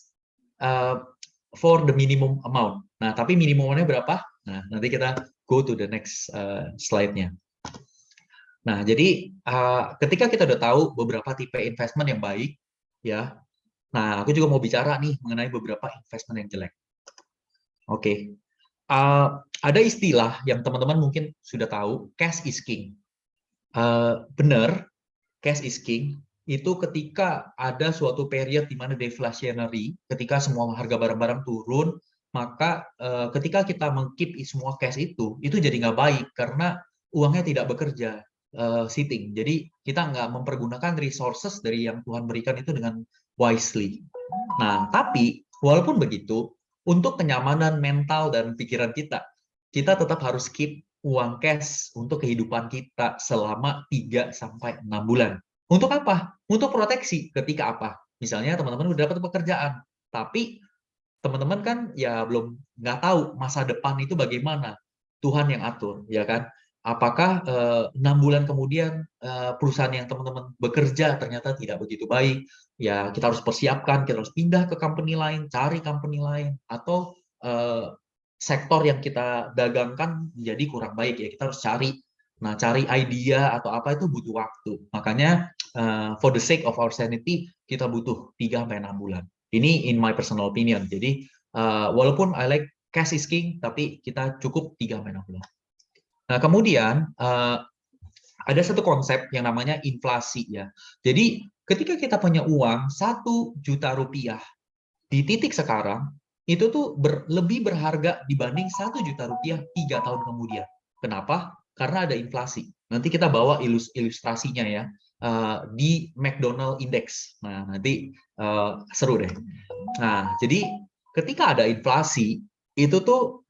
Speaker 8: for the minimum amount. Nah, tapi minimumnya berapa? Nah, nanti kita go to the next slide-nya. Nah, jadi ketika kita udah tahu beberapa tipe investment yang baik, ya. Nah, aku juga mau bicara nih mengenai beberapa investment yang jelek. Oke. Ada istilah yang teman-teman mungkin sudah tahu, cash is king. Benar, cash is king. Itu ketika ada suatu period di mana deflationary, ketika semua harga barang-barang turun, maka ketika kita meng-keep semua cash itu jadi nggak baik karena uangnya tidak bekerja, sitting. Jadi kita nggak mempergunakan resources dari yang Tuhan berikan itu dengan wisely. Nah, tapi walaupun begitu, untuk kenyamanan mental dan pikiran kita tetap harus keep uang cash untuk kehidupan kita selama 3-6 bulan. Untuk apa? Untuk proteksi ketika apa? Misalnya teman-teman udah dapat pekerjaan, tapi teman-teman kan ya belum nggak tahu masa depan itu bagaimana. Tuhan yang atur, ya kan? Apakah 6 bulan kemudian perusahaan yang teman-teman bekerja ternyata tidak begitu baik, ya kita harus persiapkan, kita harus pindah ke company lain, cari company lain, atau sektor yang kita dagangkan menjadi kurang baik, ya kita harus cari. Nah, cari idea atau apa itu butuh waktu. Makanya for the sake of our sanity, kita butuh 3-6 bulan. Ini in my personal opinion. Jadi walaupun I like cash is king, tapi kita cukup 3-6 bulan. Nah, kemudian ada satu konsep yang namanya inflasi ya. Jadi ketika kita punya uang 1 juta rupiah di titik sekarang, itu tuh lebih berharga dibanding 1 juta rupiah 3 tahun kemudian. Kenapa? Karena ada inflasi. Nanti kita bawa ilustrasinya ya di McDonald Index. Nah, nanti seru deh. Nah, jadi ketika ada inflasi, itu tuh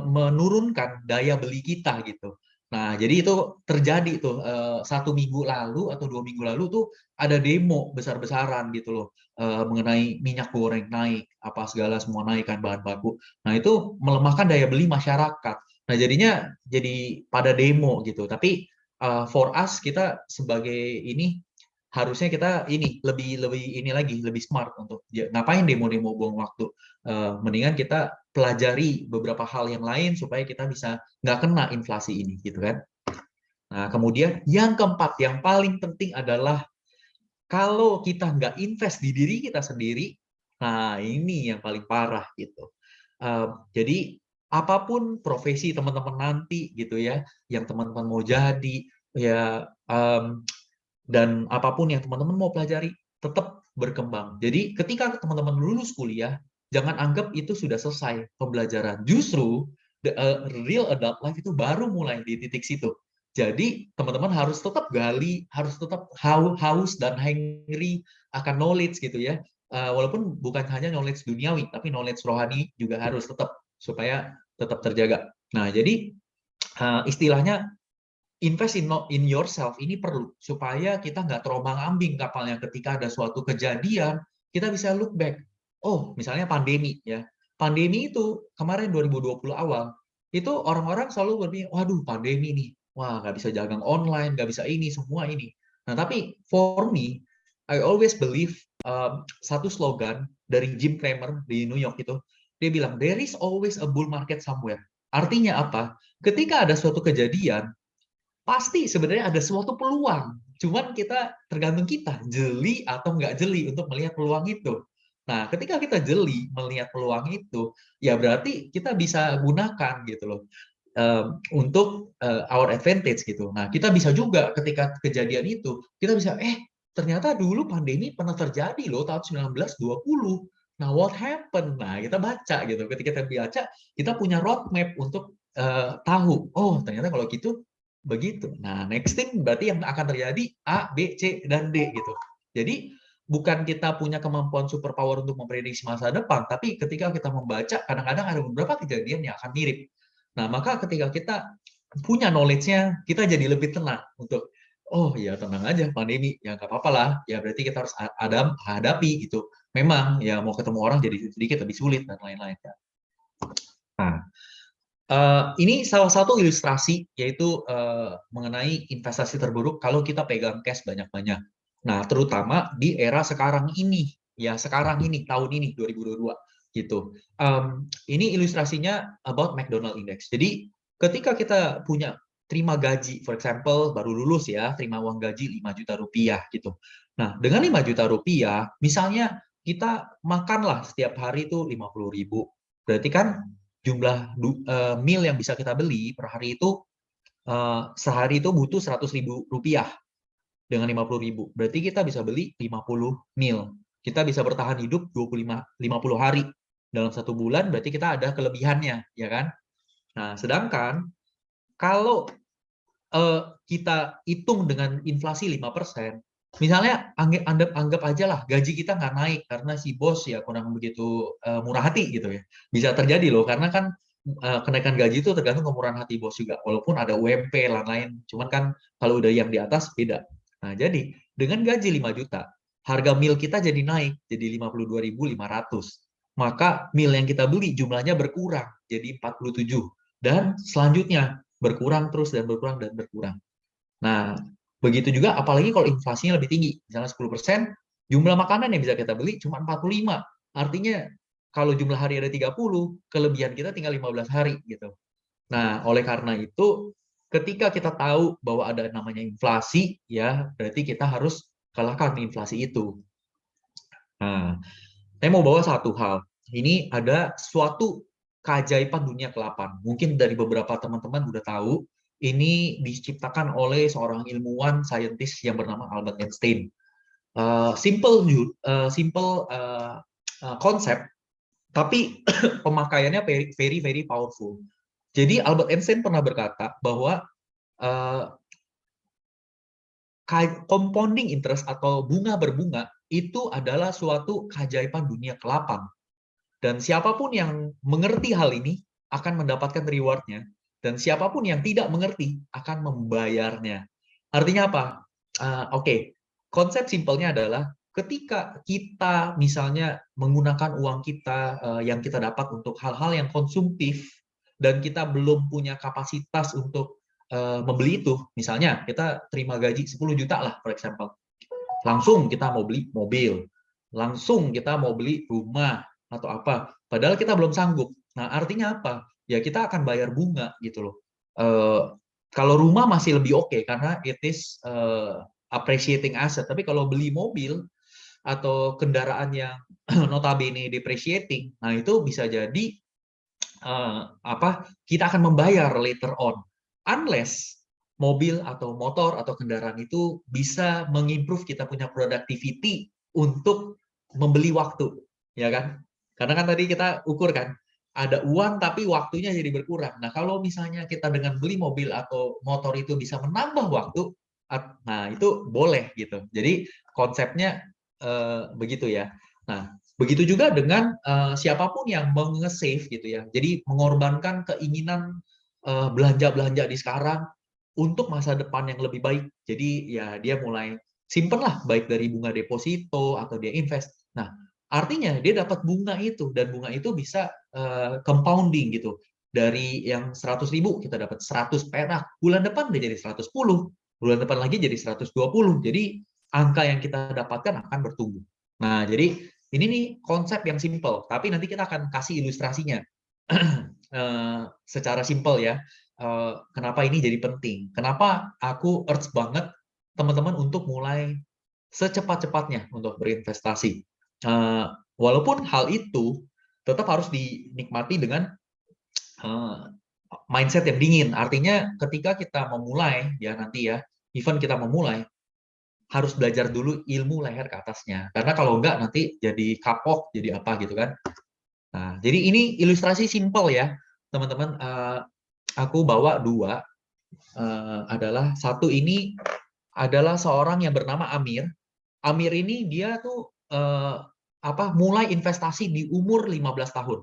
Speaker 8: menurunkan daya beli kita gitu. Nah, jadi itu terjadi tuh 1 minggu lalu atau 2 minggu lalu tuh ada demo besar-besaran gitu loh mengenai minyak goreng naik, apa segala semua naik kan bahan baku. Nah, itu melemahkan daya beli masyarakat. Nah, jadinya jadi pada demo gitu. Tapi for us kita sebagai ini harusnya kita ini lebih smart untuk ngapain demo-demo buang waktu. Mendingan kita pelajari beberapa hal yang lain supaya kita bisa nggak kena inflasi ini gitu kan. Nah, kemudian yang keempat yang paling penting adalah kalau kita nggak invest di diri kita sendiri, nah ini yang paling parah gitu. Jadi apapun profesi teman-teman nanti gitu ya, yang teman-teman mau jadi ya, dan apapun yang teman-teman mau pelajari tetap berkembang. Jadi ketika teman-teman lulus kuliah, jangan anggap itu sudah selesai pembelajaran. Justru the real adult life itu baru mulai di titik situ. Jadi teman-teman harus tetap gali, harus tetap haus dan hungry akan knowledge gitu ya. Walaupun bukan hanya knowledge duniawi, tapi knowledge rohani juga harus tetap supaya tetap terjaga. Nah, jadi istilahnya invest in yourself ini perlu supaya kita nggak terombang-ambing kapalnya ketika ada suatu kejadian, kita bisa look back. Oh, misalnya pandemi ya. Pandemi itu kemarin 2020 awal, itu orang-orang selalu berpikir, waduh pandemi nih, wah nggak bisa dagang online, nggak bisa ini, semua ini. Nah, tapi for me, I always believe satu slogan dari Jim Cramer di New York itu, dia bilang, there is always a bull market somewhere. Artinya apa? Ketika ada suatu kejadian, pasti sebenarnya ada suatu peluang. Cuman kita tergantung kita, jeli atau nggak jeli untuk melihat peluang itu. Nah, ketika kita jeli melihat peluang itu, ya berarti kita bisa gunakan gitu loh untuk our advantage gitu. Nah, kita bisa juga ketika kejadian itu, kita bisa ternyata dulu pandemi pernah terjadi loh tahun 1920. Nah, what happened? Nah, kita baca gitu. Ketika kita baca, kita punya roadmap untuk tahu, oh ternyata kalau gitu begitu. Nah, next thing berarti yang akan terjadi A, B, C, dan D gitu. Jadi bukan kita punya kemampuan superpower untuk memprediksi masa depan, tapi ketika kita membaca, kadang-kadang ada beberapa kejadian yang akan mirip. Nah, maka ketika kita punya knowledge-nya, kita jadi lebih tenang untuk, oh ya tenang aja pandemi, ya nggak apa-apa lah, ya berarti kita harus hadapi gitu. Memang ya mau ketemu orang jadi sedikit lebih sulit dan lain-lain. Nah, ini salah satu ilustrasi yaitu mengenai investasi terburuk kalau kita pegang cash banyak-banyak. Nah, terutama di era sekarang ini, ya sekarang ini, tahun ini 2022 gitu. Ini ilustrasinya about McDonald Index. Jadi ketika kita punya terima gaji, for example baru lulus ya, terima uang gaji 5 juta rupiah gitu. Nah, dengan 5 juta rupiah, misalnya kita makanlah setiap hari itu 50.000. Berarti kan jumlah meal yang bisa kita beli per hari itu sehari itu butuh 100.000 rupiah dengan 50.000. Berarti kita bisa beli 50 meal. Kita bisa bertahan hidup 50 hari dalam 1 bulan. Berarti kita ada kelebihannya, ya kan? Nah, sedangkan kalau kita hitung dengan inflasi 5%, misalnya anggap aja lah gaji kita nggak naik karena si bos ya kurang begitu murah hati gitu ya. Bisa terjadi loh, karena kan kenaikan gaji itu tergantung kemurahan hati bos juga. Walaupun ada UMP lain-lain, cuman kan kalau udah yang di atas beda. Nah, jadi dengan gaji 5 juta, harga meal kita jadi naik jadi 52.500. Maka meal yang kita beli jumlahnya berkurang jadi 47. Dan selanjutnya berkurang terus dan berkurang dan berkurang. Nah, begitu juga apalagi kalau inflasinya lebih tinggi, misalnya 10%, jumlah makanan yang bisa kita beli cuma 45. Artinya kalau jumlah hari ada 30, kelebihan kita tinggal 15 hari gitu. Nah, oleh karena itu ketika kita tahu bahwa ada namanya inflasi, ya berarti kita harus kalahkan inflasi itu. Nah, saya mau bawa satu hal. Ini ada suatu keajaiban dunia ke-8. Mungkin dari beberapa teman-teman udah tahu, ini diciptakan oleh seorang ilmuwan saintis yang bernama Albert Einstein. Simple konsep, tapi pemakaiannya very very powerful. Jadi Albert Einstein pernah berkata bahwa compounding interest atau bunga berbunga itu adalah suatu keajaiban dunia ke-8. Dan siapapun yang mengerti hal ini akan mendapatkan reward-nya. Dan siapapun yang tidak mengerti akan membayarnya. Artinya apa? Oke. Konsep simpelnya adalah ketika kita misalnya menggunakan uang kita yang kita dapat untuk hal-hal yang konsumtif dan kita belum punya kapasitas untuk membeli itu. Misalnya kita terima gaji 10 juta lah, for example. Langsung kita mau beli mobil. Langsung kita mau beli rumah atau apa, padahal kita belum sanggup. Nah, artinya apa? Ya kita akan bayar bunga gitu loh. Kalau rumah masih lebih oke karena it is appreciating asset. Tapi kalau beli mobil atau kendaraan yang notabene depreciating, nah itu bisa jadi kita akan membayar later on. Unless mobil atau motor atau kendaraan itu bisa mengimprove kita punya productivity untuk membeli waktu, ya kan? Karena kan tadi kita ukur kan, ada uang tapi waktunya jadi berkurang. Nah, kalau misalnya kita dengan beli mobil atau motor itu bisa menambah waktu, nah itu boleh gitu. Jadi konsepnya begitu ya. Nah, begitu juga dengan siapapun yang nge-save gitu ya. Jadi mengorbankan keinginan belanja-belanja di sekarang untuk masa depan yang lebih baik. Jadi ya dia mulai simpen lah, baik dari bunga deposito atau dia invest. Nah, Artinya dia dapat bunga itu, dan bunga itu bisa compounding gitu. Dari yang 100.000 kita dapat 100 perak, bulan depan udah jadi 110, bulan depan lagi jadi 120. Jadi angka yang kita dapatkan akan bertumbuh. Nah, jadi ini nih konsep yang simple, tapi nanti kita akan kasih ilustrasinya secara simple ya. Kenapa ini jadi penting? Kenapa aku urge banget teman-teman untuk mulai secepat-cepatnya untuk berinvestasi. Walaupun hal itu tetap harus dinikmati dengan mindset yang dingin. Artinya ketika kita memulai ya nanti ya, even kita memulai, harus belajar dulu ilmu leher ke atasnya. Karena kalau enggak nanti jadi kapok, jadi apa gitu kan. Nah, jadi ini ilustrasi simple ya, teman-teman. Aku bawa dua. Adalah satu ini adalah seorang yang bernama Amir. Amir ini dia tuh mulai investasi di umur 15 tahun.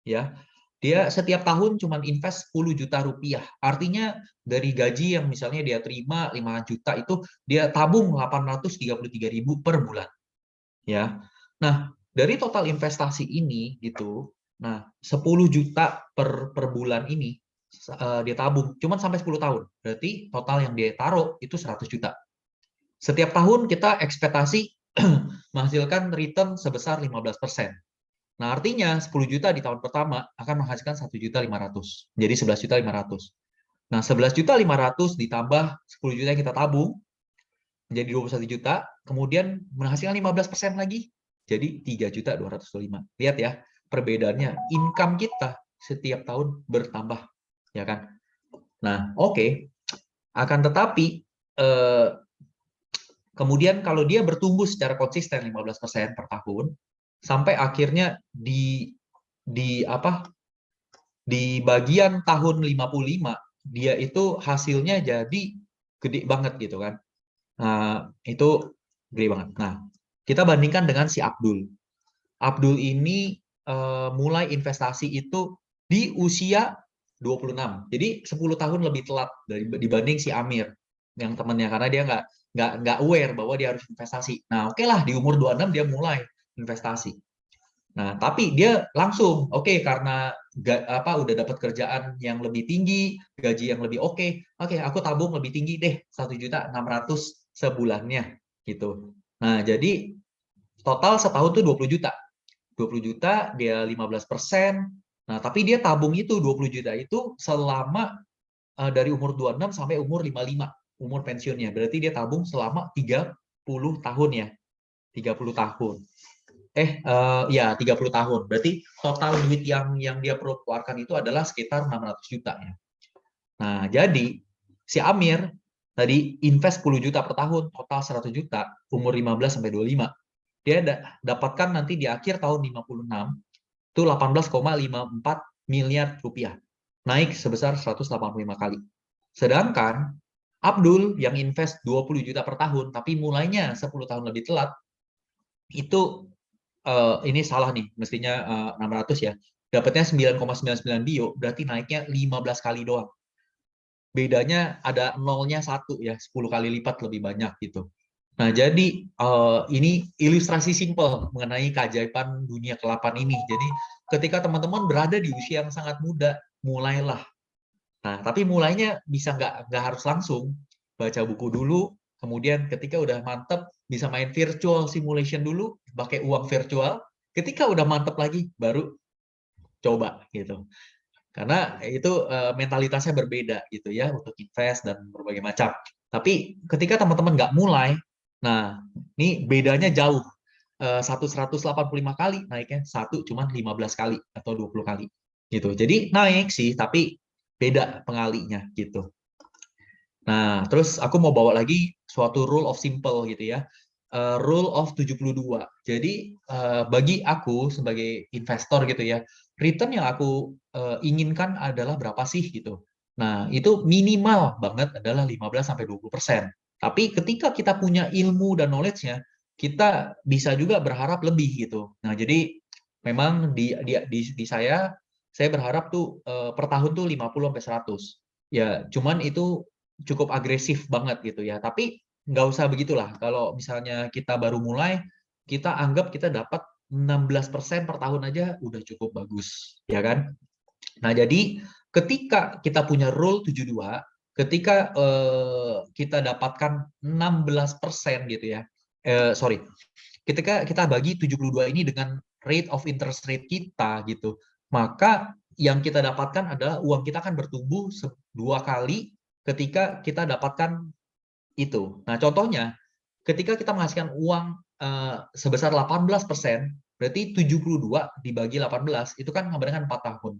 Speaker 8: Ya. Dia setiap tahun cuma invest 10 juta rupiah. Artinya dari gaji yang misalnya dia terima 5 juta itu dia tabung 833.000 per bulan. Ya. Nah, dari total investasi ini gitu. Nah, 10 juta per bulan ini dia tabung cuma sampai 10 tahun. Berarti total yang dia taruh itu 100 juta. Setiap tahun kita ekspektasi menghasilkan return sebesar 15%. Nah, artinya 10 juta di tahun pertama akan menghasilkan 1.500.000. Jadi 11.500.000. Nah, 11.500.000 ditambah 10 juta yang kita tabung menjadi 21 juta, kemudian menghasilkan 15% lagi jadi 3.225.000. Lihat ya, perbedaannya. Income kita setiap tahun bertambah, ya kan? Nah, oke. Akan tetapi kemudian kalau dia bertumbuh secara konsisten 15% per tahun, sampai akhirnya di bagian tahun 55 dia itu hasilnya jadi gede banget gitu kan. Nah, itu gede banget. Nah, kita bandingkan dengan si Abdul. Abdul ini mulai investasi itu di usia 26. Jadi 10 tahun lebih telat dibanding si Amir yang temannya, karena dia nggak aware bahwa dia harus investasi. Nah, oke lah, di umur 26 dia mulai investasi. Nah, tapi dia langsung karena udah dapat kerjaan yang lebih tinggi, gaji yang lebih oke, aku tabung lebih tinggi deh, 1.600.000 sebulannya gitu. Nah, jadi total setahun tuh 20 juta. 20 juta dia 15%. Nah, tapi dia tabung itu 20 juta itu selama dari umur 26 sampai umur 55, umur pensiunnya. Berarti dia tabung selama 30 tahun ya. 30 tahun. 30 tahun. Berarti total duit yang dia perlu keluarkan itu adalah sekitar 600 juta ya. Nah, jadi si Amir tadi invest 10 juta per tahun, total 100 juta, umur 15 sampai 25. Dia dapatkan nanti di akhir tahun 56 itu 18,54 miliar rupiah. Naik sebesar 185 kali. Sedangkan Abdul yang invest 20 juta per tahun tapi mulainya 10 tahun lebih telat, itu ini salah nih, mestinya 600 ya. Dapatnya 9,99 bio, berarti naiknya 15 kali doang. Bedanya ada nolnya 1 ya, 10 kali lipat lebih banyak gitu. Nah, jadi ini ilustrasi simple mengenai keajaiban dunia ke-8 ini. Jadi ketika teman-teman berada di usia yang sangat muda, mulailah. Nah, tapi mulainya bisa nggak harus langsung. Baca buku dulu, kemudian ketika udah mantep, bisa main virtual simulation dulu, pakai uang virtual. Ketika udah mantep lagi, baru coba gitu. Karena itu mentalitasnya berbeda gitu ya untuk invest dan berbagai macam. Tapi ketika teman-teman nggak mulai, nah ini bedanya jauh. 185 kali naiknya, 1 cuma 15 kali atau 20 kali gitu. Jadi naik sih, tapi beda pengalinya gitu. Nah, terus aku mau bawa lagi suatu rule of simple gitu ya. Rule of 72. Jadi bagi aku sebagai investor gitu ya, return yang aku inginkan adalah berapa sih gitu. Nah, itu minimal banget adalah 15-20%. Tapi ketika kita punya ilmu dan knowledge-nya, kita bisa juga berharap lebih gitu. Nah, jadi memang di saya berharap tuh per tahun tuh 50-100. Ya, cuman itu cukup agresif banget gitu ya. Tapi nggak usah begitulah. Kalau misalnya kita baru mulai, kita anggap kita dapat 16% per tahun aja udah cukup bagus, ya kan? Nah, jadi ketika kita punya rule 72, ketika kita dapatkan 16% gitu ya, sorry, ketika kita bagi 72 ini dengan rate of interest rate kita gitu, maka yang kita dapatkan adalah uang kita akan bertumbuh 2 kali ketika kita dapatkan itu. Nah, contohnya, ketika kita menghasilkan uang sebesar 18%, berarti 72 dibagi 18, itu kan sama dengan 4 tahun.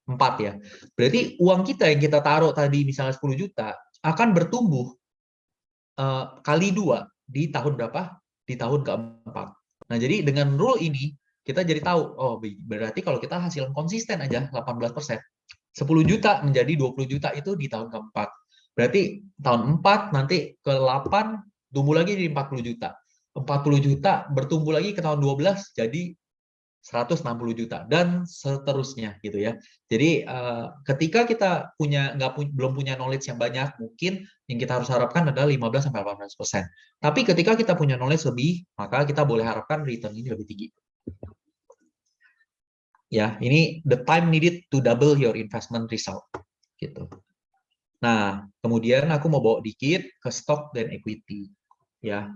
Speaker 8: 4 ya. Berarti uang kita yang kita taruh tadi misalnya 10 juta akan bertumbuh kali 2 di tahun berapa? Di tahun keempat. Nah, jadi dengan rule ini kita jadi tahu, oh berarti kalau kita hasil konsisten aja 18%, 10 juta menjadi 20 juta itu di tahun keempat. Berarti tahun 4 nanti ke 8 tumbuh lagi di 40 juta. 40 juta bertumbuh lagi ke tahun 12 jadi 160 juta dan seterusnya gitu ya. Jadi ketika kita belum punya knowledge yang banyak, mungkin yang kita harus harapkan adalah 15-18%. Tapi ketika kita punya knowledge lebih, maka kita boleh harapkan return ini lebih tinggi. Ya, ini the time needed to double your investment result gitu. Nah, kemudian aku mau bawa dikit ke stock dan equity. Ya,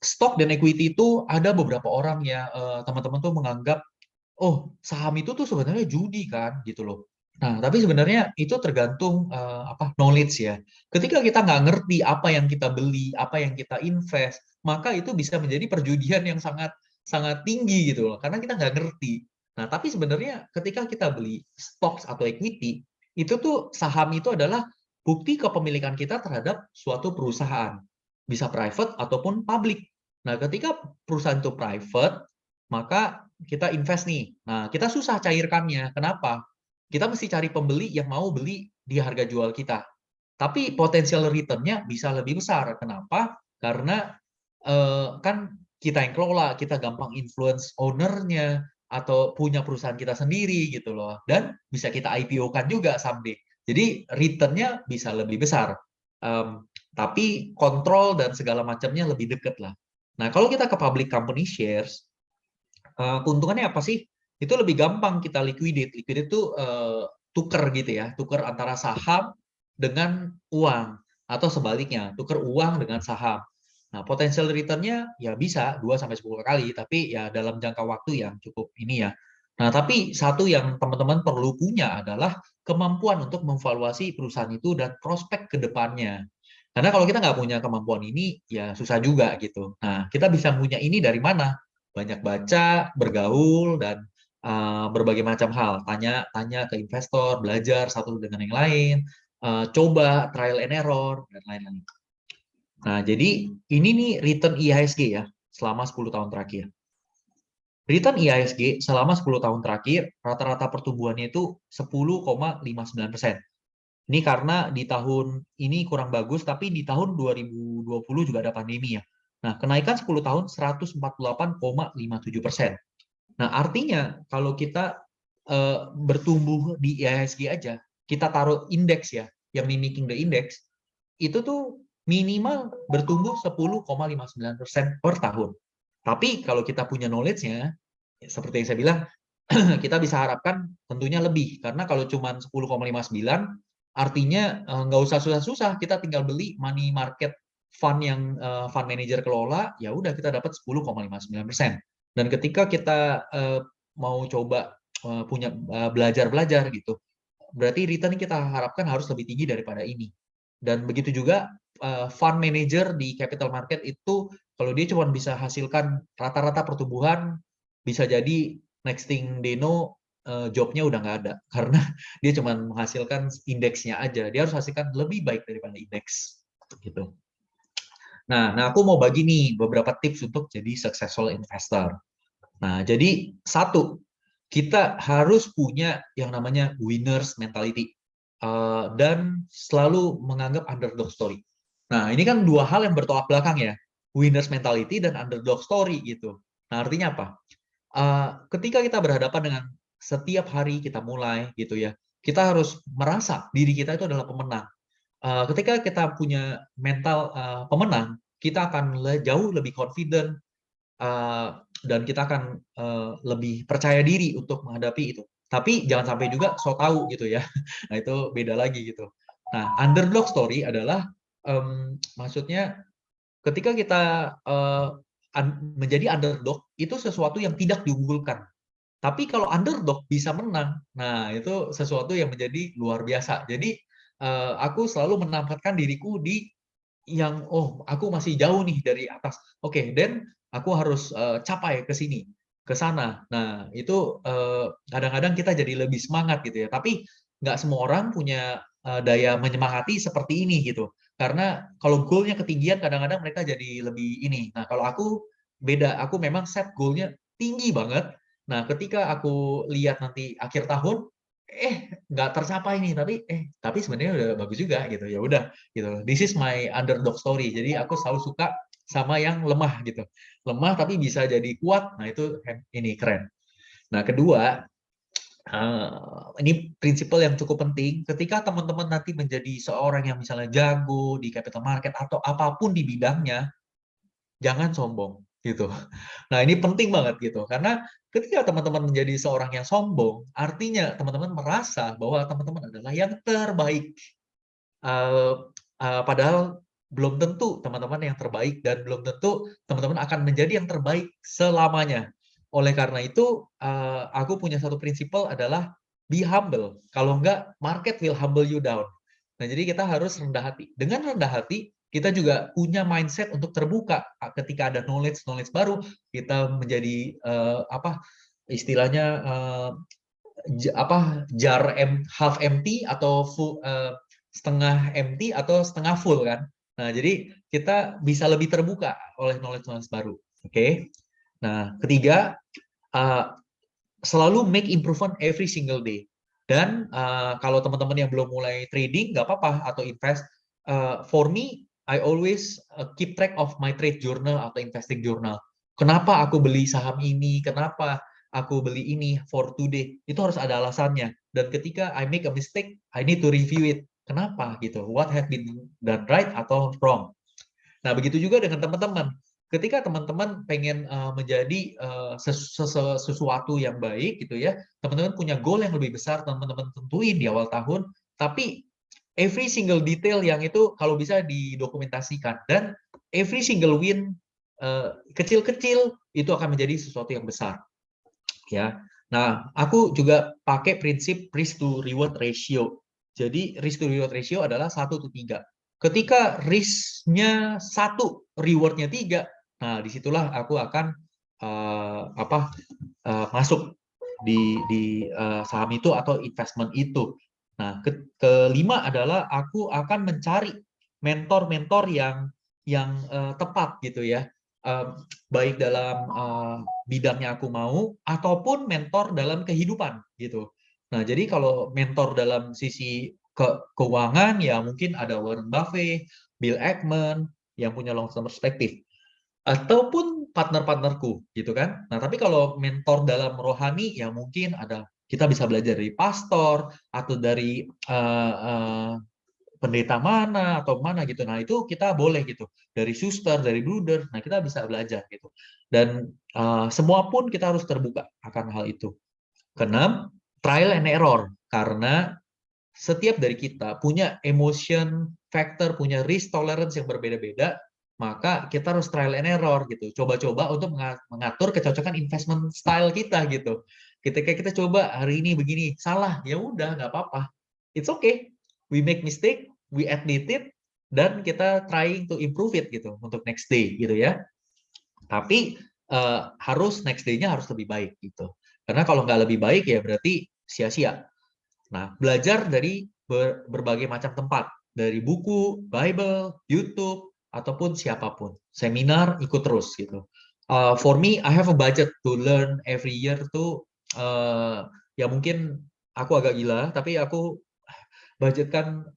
Speaker 8: stock dan equity itu ada beberapa orang ya, teman-teman tuh menganggap, oh saham itu tuh sebenarnya judi kan, gitu loh. Nah, tapi sebenarnya itu tergantung knowledge ya. Ketika kita nggak ngerti apa yang kita beli, apa yang kita invest, maka itu bisa menjadi perjudian yang sangat sangat tinggi gitu loh, karena kita nggak ngerti. Nah, tapi sebenarnya ketika kita beli stocks atau equity, itu tuh saham itu adalah bukti kepemilikan kita terhadap suatu perusahaan. Bisa private ataupun public. Nah, ketika perusahaan itu private, maka kita invest nih. Nah, kita susah cairkannya. Kenapa? Kita mesti cari pembeli yang mau beli di harga jual kita. Tapi potensial return-nya bisa lebih besar. Kenapa? Karena kan kita yang kelola, kita gampang influence owner-nya, atau punya perusahaan kita sendiri gitu loh. Dan bisa kita IPO-kan juga someday. Jadi return-nya bisa lebih besar. Tapi kontrol dan segala macamnya lebih dekat lah. Nah, kalau kita ke public company shares, keuntungannya apa sih? Itu lebih gampang kita liquidate. Liquidate itu tuker gitu ya, tuker antara saham dengan uang atau sebaliknya, tuker uang dengan saham. Nah, potensial return-nya ya bisa 2-10 kali, tapi ya dalam jangka waktu yang cukup ini ya. Nah, tapi satu yang teman-teman perlu punya adalah kemampuan untuk memvaluasi perusahaan itu dan prospek ke depannya. Karena kalau kita nggak punya kemampuan ini, ya susah juga gitu. Nah, kita bisa punya ini dari mana? Banyak baca, bergaul, dan berbagai macam hal. Tanya ke investor, belajar satu dengan yang lain, coba trial and error, dan lain-lain. Nah, jadi ini nih return IHSG ya, selama 10 tahun terakhir. Return IHSG selama 10 tahun terakhir, rata-rata pertumbuhannya itu 10,59%. Ini karena di tahun ini kurang bagus, tapi di tahun 2020 juga ada pandemi ya. Nah, kenaikan 10 tahun 148,57%. Nah, artinya kalau kita bertumbuh di IHSG aja, kita taruh indeks ya, yang mimicking the index, itu tuh minimal bertumbuh 10,59% per tahun. Tapi kalau kita punya knowledge-nya, seperti yang saya bilang, kita bisa harapkan tentunya lebih. Karena kalau cuma 10,59, artinya nggak usah susah-susah, kita tinggal beli money market fund yang fund manager kelola, ya udah kita dapat 10,59%. Dan ketika kita mau coba punya belajar gitu, berarti return kita harapkan harus lebih tinggi daripada ini. Dan begitu juga fund manager di capital market itu, kalau dia cuma bisa hasilkan rata-rata pertumbuhan, bisa jadi next thing they know, jobnya udah nggak ada karena dia cuma menghasilkan indeksnya aja. Dia harus hasilkan lebih baik daripada indeks gitu. Nah, aku mau bagi nih beberapa tips untuk jadi successful investor. Nah, jadi satu, kita harus punya yang namanya winners mentality dan selalu menganggap underdog story. Nah, ini kan dua hal yang bertolak belakang ya, winners mentality dan underdog story gitu. Nah, artinya apa? Ketika kita berhadapan dengan setiap hari kita mulai gitu ya, kita harus merasa diri kita itu adalah pemenang. Ketika kita punya mental pemenang, kita akan jauh lebih confident, dan kita akan lebih percaya diri untuk menghadapi itu. Tapi jangan sampai juga so tahu gitu ya. Nah itu beda lagi gitu. Nah underdog story adalah maksudnya ketika kita menjadi underdog itu sesuatu yang tidak diunggulkan. Tapi kalau underdog bisa menang, nah itu sesuatu yang menjadi luar biasa. Jadi aku selalu menempatkan diriku di yang aku masih jauh nih dari atas. Oke, dan aku harus capai ke sini, ke sana. Nah itu kadang-kadang kita jadi lebih semangat gitu ya. Tapi nggak semua orang punya daya menyemangati seperti ini gitu. Karena kalau goalnya ketinggian, kadang-kadang mereka jadi lebih ini. Nah kalau aku beda, aku memang set goalnya tinggi banget. Nah, ketika aku lihat nanti akhir tahun, nggak tercapai nih, tapi sebenarnya udah bagus juga gitu. Ya udah gitu. This is my underdog story. Jadi aku selalu suka sama yang lemah gitu. Lemah tapi bisa jadi kuat. Nah, itu ini keren. Nah, kedua, ini prinsipal yang cukup penting. Ketika teman-teman nanti menjadi seorang yang misalnya jago di capital market atau apapun di bidangnya, jangan sombong gitu. Nah, ini penting banget gitu. Karena ketika teman-teman menjadi seorang yang sombong, artinya teman-teman merasa bahwa teman-teman adalah yang terbaik. Padahal belum tentu teman-teman yang terbaik dan belum tentu teman-teman akan menjadi yang terbaik selamanya. Oleh karena itu, aku punya satu prinsipal adalah be humble. Kalau enggak, market will humble you down. Nah, jadi kita harus rendah hati. Dengan rendah hati, kita juga punya mindset untuk terbuka. Ketika ada knowledge baru, kita menjadi istilahnya jar half empty atau full, setengah empty atau setengah full kan. Nah, jadi kita bisa lebih terbuka oleh knowledge baru. Oke. Nah, ketiga, selalu make improvement every single day. Dan kalau teman-teman yang belum mulai trading, nggak apa-apa, atau invest. For me, I always keep track of my trade journal atau investing journal. Kenapa aku beli saham ini? Kenapa aku beli ini for today? Itu harus ada alasannya. Dan ketika I make a mistake, I need to review it. Kenapa gitu? What have been done right atau wrong? Nah, begitu juga dengan teman-teman. Ketika teman-teman pengen menjadi sesuatu yang baik gitu ya, teman-teman punya goal yang lebih besar, teman-teman tentuin di awal tahun, tapi every single detail yang itu kalau bisa didokumentasikan, dan every single win kecil-kecil itu akan menjadi sesuatu yang besar. Ya. Nah, aku juga pakai prinsip risk to reward ratio. Jadi risk to reward ratio adalah 1:3. Ketika risk-nya 1, reward-nya 3, nah disitulah aku akan masuk di saham itu atau investment itu. Nah, kelima adalah aku akan mencari mentor-mentor yang tepat gitu ya, baik dalam bidangnya aku mau ataupun mentor dalam kehidupan gitu. Nah, jadi kalau mentor dalam sisi keuangan ya mungkin ada Warren Buffett, Bill Ackman yang punya long term perspektif, ataupun partner-partnerku gitu kan. Nah, tapi kalau mentor dalam rohani ya mungkin kita bisa belajar dari pastor atau dari pendeta mana atau mana gitu. Nah, itu kita boleh gitu. Dari suster, dari bruder, nah kita bisa belajar gitu. Dan semua pun kita harus terbuka akan hal itu. Keenam, trial and error. Karena setiap dari kita punya emotion factor, punya risk tolerance yang berbeda-beda, maka kita harus trial and error gitu. Coba-coba untuk mengatur kecocokan investment style kita gitu. Ketika kita coba hari ini begini, salah, ya udah nggak apa-apa. It's okay. We make mistake, we admit it, dan kita trying to improve it gitu untuk next day gitu ya. Tapi harus next day-nya harus lebih baik gitu. Karena kalau nggak lebih baik ya berarti sia-sia. Nah, belajar dari berbagai macam tempat, dari buku, Bible, YouTube, ataupun siapapun. Seminar, ikut terus gitu. For me, I have a budget to learn every year tuh, ya mungkin aku agak gila, tapi aku budgetkan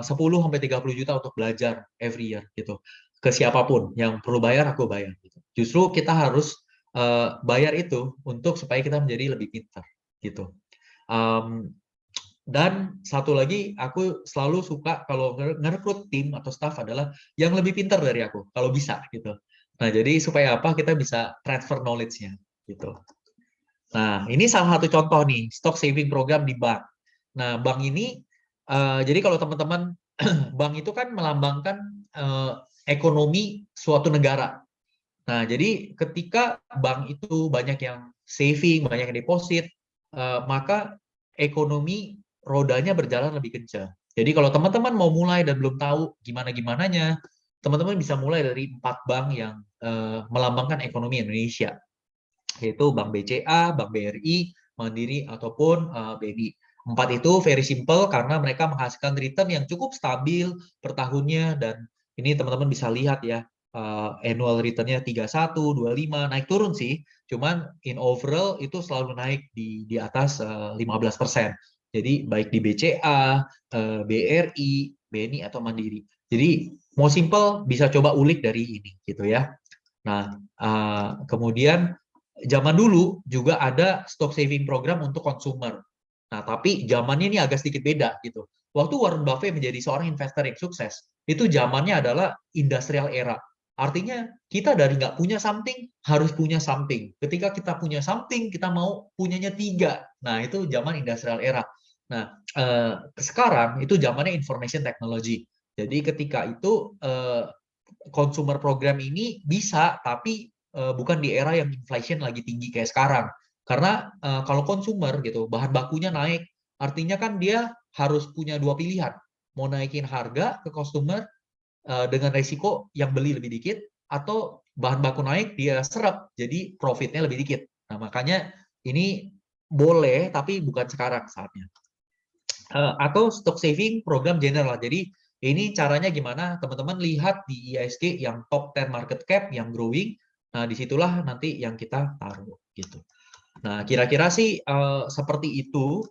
Speaker 8: 10-30 juta untuk belajar every year gitu. Ke siapapun yang perlu bayar, aku bayar. Gitu. Justru kita harus bayar itu untuk supaya kita menjadi lebih pintar gitu. Dan satu lagi, aku selalu suka kalau ngerekrut tim atau staff adalah yang lebih pintar dari aku, kalau bisa gitu. Nah, jadi supaya apa? Kita bisa transfer knowledge-nya gitu. Nah, ini salah satu contoh nih, stock saving program di bank. Nah, bank ini, jadi kalau teman-teman, bank itu kan melambangkan ekonomi suatu negara. Nah, jadi ketika bank itu banyak yang saving, banyak yang deposit, maka ekonomi rodanya berjalan lebih kencang. Jadi kalau teman-teman mau mulai dan belum tahu gimana-gimananya, teman-teman bisa mulai dari 4 bank yang melambangkan ekonomi Indonesia, yaitu Bank BCA, Bank BRI, Mandiri, ataupun BNI. 4 itu very simple karena mereka menghasilkan return yang cukup stabil per tahunnya, dan ini teman-teman bisa lihat ya, annual return-nya 31, 25, naik turun sih, cuman in overall itu selalu naik di atas 15%. Jadi baik di BCA, BRI, BNI, atau Mandiri. Jadi mau simple bisa coba ulik dari ini gitu ya. Nah, kemudian zaman dulu juga ada stock saving program untuk consumer. Nah, tapi zamannya ini agak sedikit beda gitu. Waktu Warren Buffett menjadi seorang investor yang sukses, itu zamannya adalah industrial era. Artinya kita dari nggak punya something, harus punya something. Ketika kita punya something, kita mau punyanya 3. Nah, itu zaman industrial era. Nah, sekarang itu zamannya information technology. Jadi ketika itu consumer program ini bisa, tapi bukan di era yang inflation lagi tinggi kayak sekarang. Karena kalau consumer gitu, bahan bakunya naik, artinya kan dia harus punya 2 pilihan. Mau naikin harga ke customer dengan resiko yang beli lebih dikit, atau bahan baku naik dia serap, jadi profitnya lebih dikit. Nah, makanya ini boleh, tapi bukan sekarang saatnya. Atau stock saving program general. Jadi ini caranya gimana? Teman-teman lihat di IISG yang top 10 market cap yang growing. Nah, disitulah nanti yang kita taruh gitu. Nah, kira-kira sih seperti itu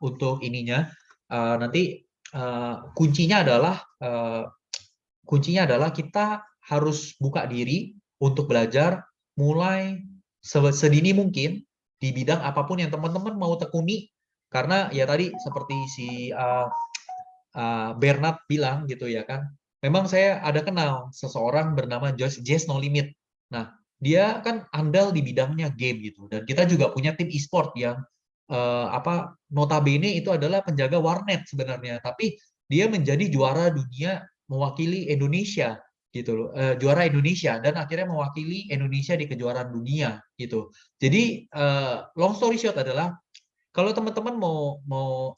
Speaker 8: untuk ininya. Nanti kuncinya adalah kita harus buka diri untuk belajar mulai sedini mungkin di bidang apapun yang teman-teman mau tekuni, karena ya tadi seperti si Bernard bilang gitu ya kan, memang saya ada kenal seseorang bernama Jazz No Limit. Nah, dia kan andal di bidangnya game gitu, dan kita juga punya tim e-sport yang notabene itu adalah penjaga warnet sebenarnya, tapi dia menjadi juara dunia mewakili Indonesia gitu loh, juara Indonesia, dan akhirnya mewakili Indonesia di kejuaraan dunia gitu. Jadi long story short adalah kalau teman-teman mau mau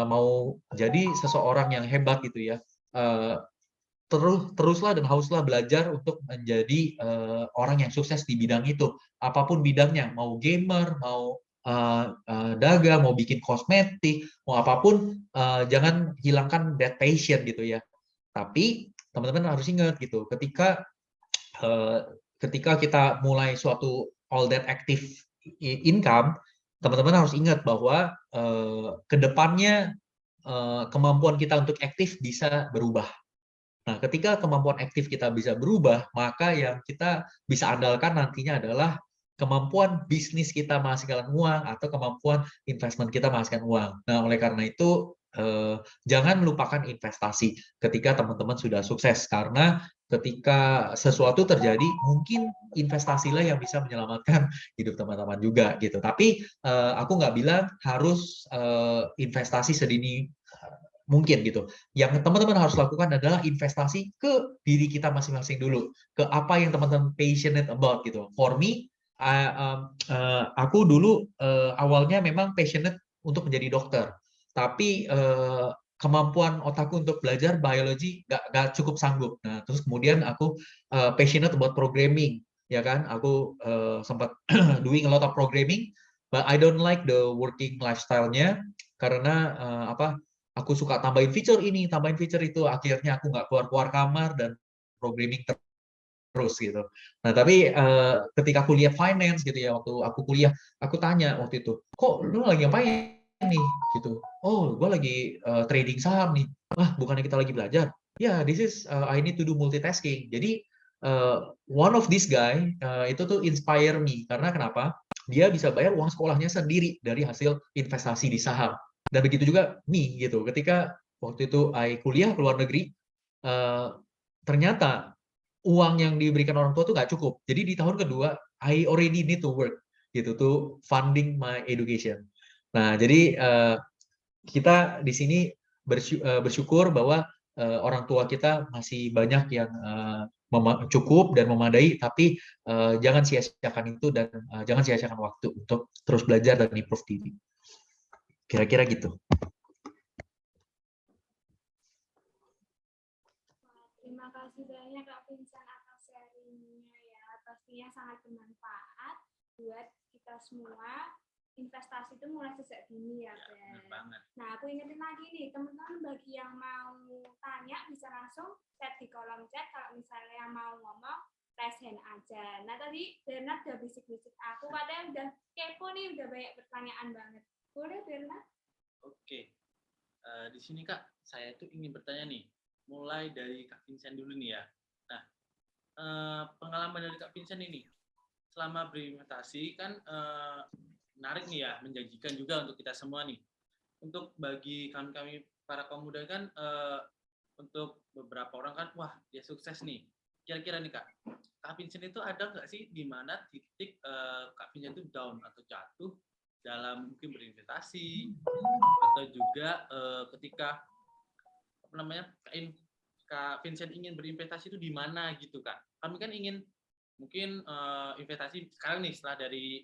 Speaker 8: mau jadi seseorang yang hebat gitu ya, teruslah dan haruslah belajar untuk menjadi orang yang sukses di bidang itu, apapun bidangnya, mau gamer, mau dagang, mau bikin kosmetik, mau apapun, jangan hilangkan that passion gitu ya. Tapi teman-teman harus ingat gitu, ketika kita mulai suatu all that active income, teman-teman harus ingat bahwa kedepannya kemampuan kita untuk aktif bisa berubah. Nah, ketika kemampuan aktif kita bisa berubah, maka yang kita bisa andalkan nantinya adalah kemampuan bisnis kita menghasilkan uang atau kemampuan investment kita menghasilkan uang. Nah, oleh karena itu jangan melupakan investasi ketika teman-teman sudah sukses, karena ketika sesuatu terjadi mungkin investasilah yang bisa menyelamatkan hidup teman-teman juga gitu. Tapi aku nggak bilang harus investasi sedini mungkin gitu. Yang teman-teman harus lakukan adalah investasi ke diri kita masing-masing dulu, ke apa yang teman-teman passionate about gitu. For me, aku dulu awalnya memang passionate untuk menjadi dokter, tapi kemampuan otakku untuk belajar biologi gak cukup sanggup. Nah, terus kemudian aku passionate about programming, ya kan? Aku sempat doing a lot of programming, but I don't like the working lifestyle-nya karena aku suka tambahin feature ini, tambahin feature itu, akhirnya aku nggak keluar-keluar kamar dan programming terus gitu. Nah, tapi ketika aku lihat finance gitu ya, waktu aku kuliah, aku tanya waktu itu, kok lu lagi ngapain nih gitu? Oh, gue lagi trading saham nih. Wah, bukannya kita lagi belajar? Ya, this is I need to do multitasking. Jadi one of this guy itu tuh inspire me, karena kenapa? Dia bisa bayar uang sekolahnya sendiri dari hasil investasi di saham. Dan begitu juga me gitu. Ketika waktu itu I kuliah ke luar negeri, ternyata uang yang diberikan orang tua tuh nggak cukup. Jadi di tahun kedua, I already need to work gitu to funding my education. Nah, jadi kita di sini bersyukur bahwa orang tua kita masih banyak yang cukup dan memadai, tapi jangan sia-siakan itu dan jangan sia-siakan waktu untuk terus belajar dan improve diri. Kira-kira gitu.
Speaker 6: Terima kasih banyak Kak Vincent atas sharingnya ya. Pastinya sangat bermanfaat buat kita semua. Investasi itu mulai sejak dini ya,
Speaker 5: Benar
Speaker 6: Ben.
Speaker 5: banget.
Speaker 6: Nah, aku ingetin lagi nih, teman-teman bagi yang mau tanya bisa langsung chat di kolom chat. Kalau misalnya mau ngomong, raise hand aja. Nah, tadi Bernard udah bisik-bisik aku, padahal udah kepo nih, udah banyak pertanyaan banget. Boleh Bernard?
Speaker 5: Oke. Di sini Kak, saya tuh ingin bertanya nih, mulai dari Kak Vincent dulu nih ya. Nah, pengalaman dari Kak Vincent ini, selama berinvestasi kan menarik nih ya, menjanjikan juga untuk kita semua nih. Untuk bagi kami para kaum muda kan, untuk beberapa orang kan, wah dia sukses nih. Kira-kira nih Kak Vincent itu ada nggak sih di mana titik Kak Vincent itu down atau jatuh dalam mungkin berinvestasi, atau juga ketika apa namanya Kak Vincent ingin berinvestasi itu di mana gitu Kak? Kami kan ingin mungkin investasi sekarang nih setelah dari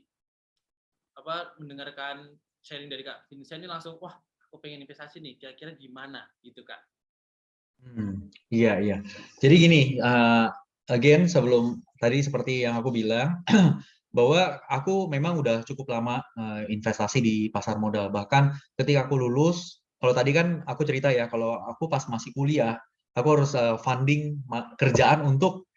Speaker 5: mendengarkan sharing dari Kak Vincent ini langsung wah aku pengen investasi nih, kira-kira di mana gitu Kak?
Speaker 8: Iya, iya. Jadi gini, again sebelum tadi seperti yang aku bilang bahwa aku memang udah cukup lama investasi di pasar modal. Bahkan ketika aku lulus, kalau tadi kan aku cerita ya, kalau aku pas masih kuliah, aku harus funding kerjaan untuk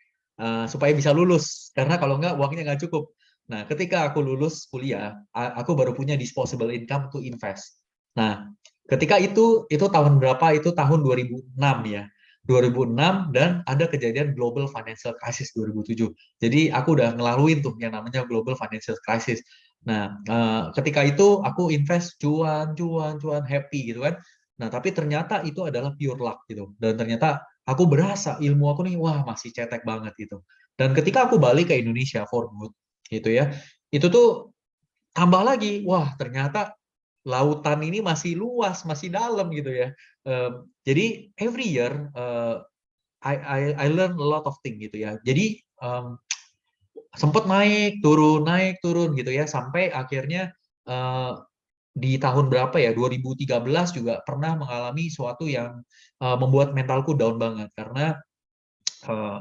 Speaker 8: supaya bisa lulus. Karena kalau nggak uangnya nggak cukup. Nah, ketika aku lulus kuliah, aku baru punya disposable income to invest. Nah, ketika itu tahun berapa? Itu tahun 2006 ya. 2006 dan ada kejadian Global Financial Crisis 2007. Jadi aku udah ngelaluin tuh yang namanya Global Financial Crisis. Nah, ketika itu aku invest cuan, happy gitu kan. Nah, tapi ternyata itu adalah pure luck gitu. Dan ternyata aku berasa ilmu aku nih, wah masih cetek banget gitu. Dan ketika aku balik ke Indonesia for good, gitu ya, itu tuh tambah lagi, wah ternyata lautan ini masih luas, masih dalam gitu ya. Jadi every year I learn a lot of things gitu ya. Jadi sempat naik turun gitu ya, sampai akhirnya di tahun berapa ya, 2013 juga pernah mengalami suatu yang membuat mentalku down banget karena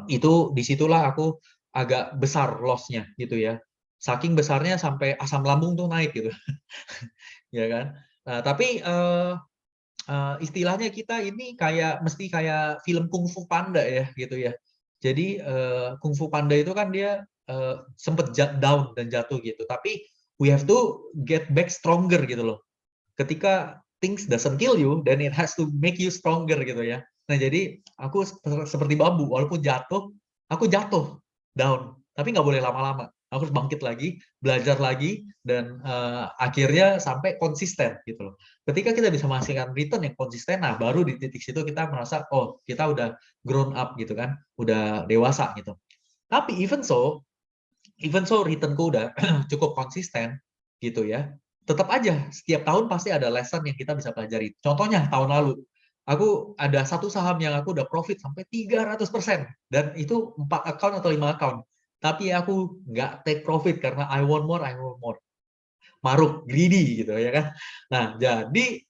Speaker 8: itu disitulah aku agak besar loss-nya gitu ya. Saking besarnya sampai asam lambung tuh naik gitu. Ya kan? Nah, tapi istilahnya kita ini mesti kayak film Kung Fu Panda ya gitu ya. Jadi Kung Fu Panda itu kan dia sempet down dan jatuh gitu. Tapi we have to get back stronger gitu loh. Ketika things doesn't kill you, then it has to make you stronger gitu ya. Nah, jadi aku seperti bambu, walaupun jatuh, aku jatuh down, tapi nggak boleh lama-lama. Aku harus bangkit lagi, belajar lagi, dan akhirnya sampai konsisten gitu loh. Ketika kita bisa menghasilkan return yang konsisten, nah baru di titik situ kita merasa, oh kita udah grown up gitu kan, udah dewasa gitu. Tapi even so returnku udah cukup konsisten gitu ya. Tetap aja setiap tahun pasti ada lesson yang kita bisa pelajari. Contohnya tahun lalu, aku ada satu saham yang aku udah profit sampai 300% dan itu 4 account atau 5 account. Tapi aku nggak take profit karena I want more. Maruk, greedy gitu ya kan. Nah, jadi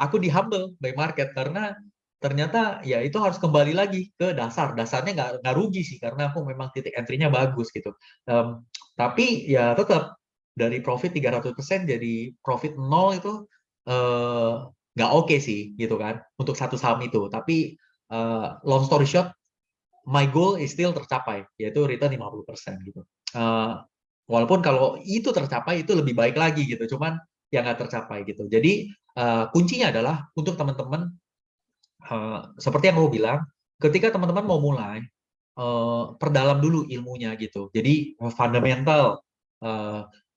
Speaker 8: aku di humble by market karena ternyata ya itu harus kembali lagi ke dasar. Dasarnya nggak rugi sih karena aku memang titik entry-nya bagus gitu. Tapi ya tetap dari profit 300% jadi profit 0 itu nggak oke sih gitu kan untuk satu saham itu. Tapi long story short, my goal is still tercapai yaitu return 50% gitu. Walaupun kalau itu tercapai itu lebih baik lagi gitu. Cuman yang nggak tercapai gitu. Jadi kuncinya adalah untuk teman-teman seperti yang aku bilang, ketika teman-teman mau mulai, perdalam dulu ilmunya gitu. Jadi fundamental,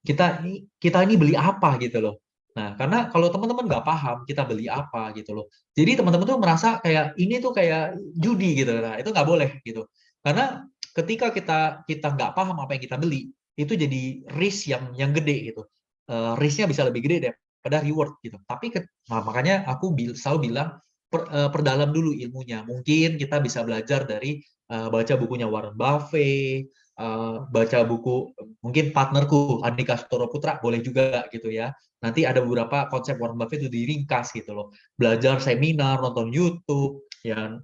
Speaker 8: kita ini beli apa gitu loh. Nah, karena kalau teman-teman nggak paham kita beli apa gitu loh. Jadi teman-teman tuh merasa kayak ini tuh kayak judi gitu. Nah, itu nggak boleh gitu. Karena ketika kita nggak paham apa yang kita beli, itu jadi risk yang gede gitu. Risknya bisa lebih gede daripada reward gitu. Tapi makanya aku selalu bilang perdalam dulu ilmunya. Mungkin kita bisa belajar dari baca bukunya Warren Buffett, baca buku mungkin partnerku Andika Sutoro Putra boleh juga gitu ya. Nanti ada beberapa konsep Warren Buffett itu diringkas gitu loh. Belajar seminar, nonton YouTube, ya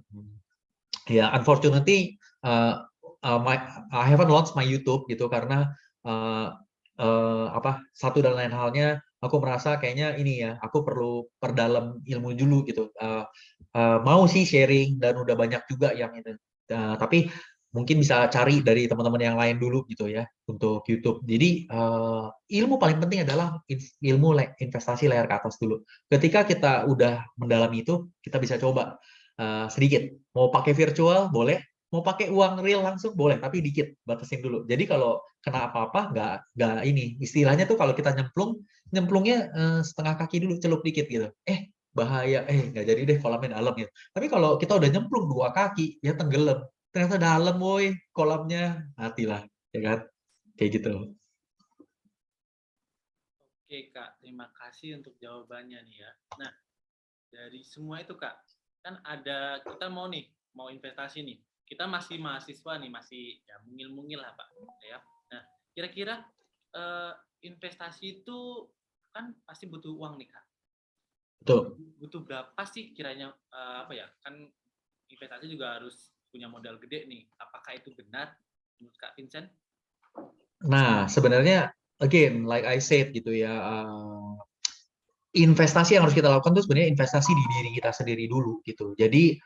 Speaker 8: unfortunately I haven't launched my YouTube gitu karena satu dan lain halnya aku merasa kayaknya ini ya aku perlu perdalam ilmu dulu gitu. Mau sih sharing dan udah banyak juga yang itu. Tapi mungkin bisa cari dari teman-teman yang lain dulu gitu ya untuk YouTube. Jadi ilmu paling penting adalah ilmu investasi layar ke atas dulu. Ketika kita udah mendalami itu, kita bisa coba sedikit. Mau pakai virtual boleh, mau pakai uang real langsung boleh, tapi dikit, batasin dulu. Jadi kalau kena apa-apa nggak ini istilahnya tuh kalau kita nyemplungnya setengah kaki dulu, celup dikit gitu. Bahaya, nggak jadi deh kolamnya dalam gitu. Tapi kalau kita udah nyemplung 2 kaki, ya tenggelam. Ternyata dalam, woi, kolamnya, matilah, ya kan? Kayak gitu.
Speaker 5: Oke Kak, terima kasih untuk jawabannya nih ya. Nah, dari semua itu Kak, kan kita mau investasi nih. Kita masih mahasiswa nih, masih ya mungil-mungil lah Pak. Ya. Nah, kira-kira investasi itu kan pasti butuh uang nih Kak.
Speaker 8: Betul.
Speaker 5: Butuh berapa sih kiranya kan investasi juga harus punya modal gede nih. Apakah itu benar menurut Kak Vincent?
Speaker 8: Nah, sebenarnya again like I said gitu ya, investasi yang harus kita lakukan itu sebenarnya investasi di diri kita sendiri dulu gitu. Jadi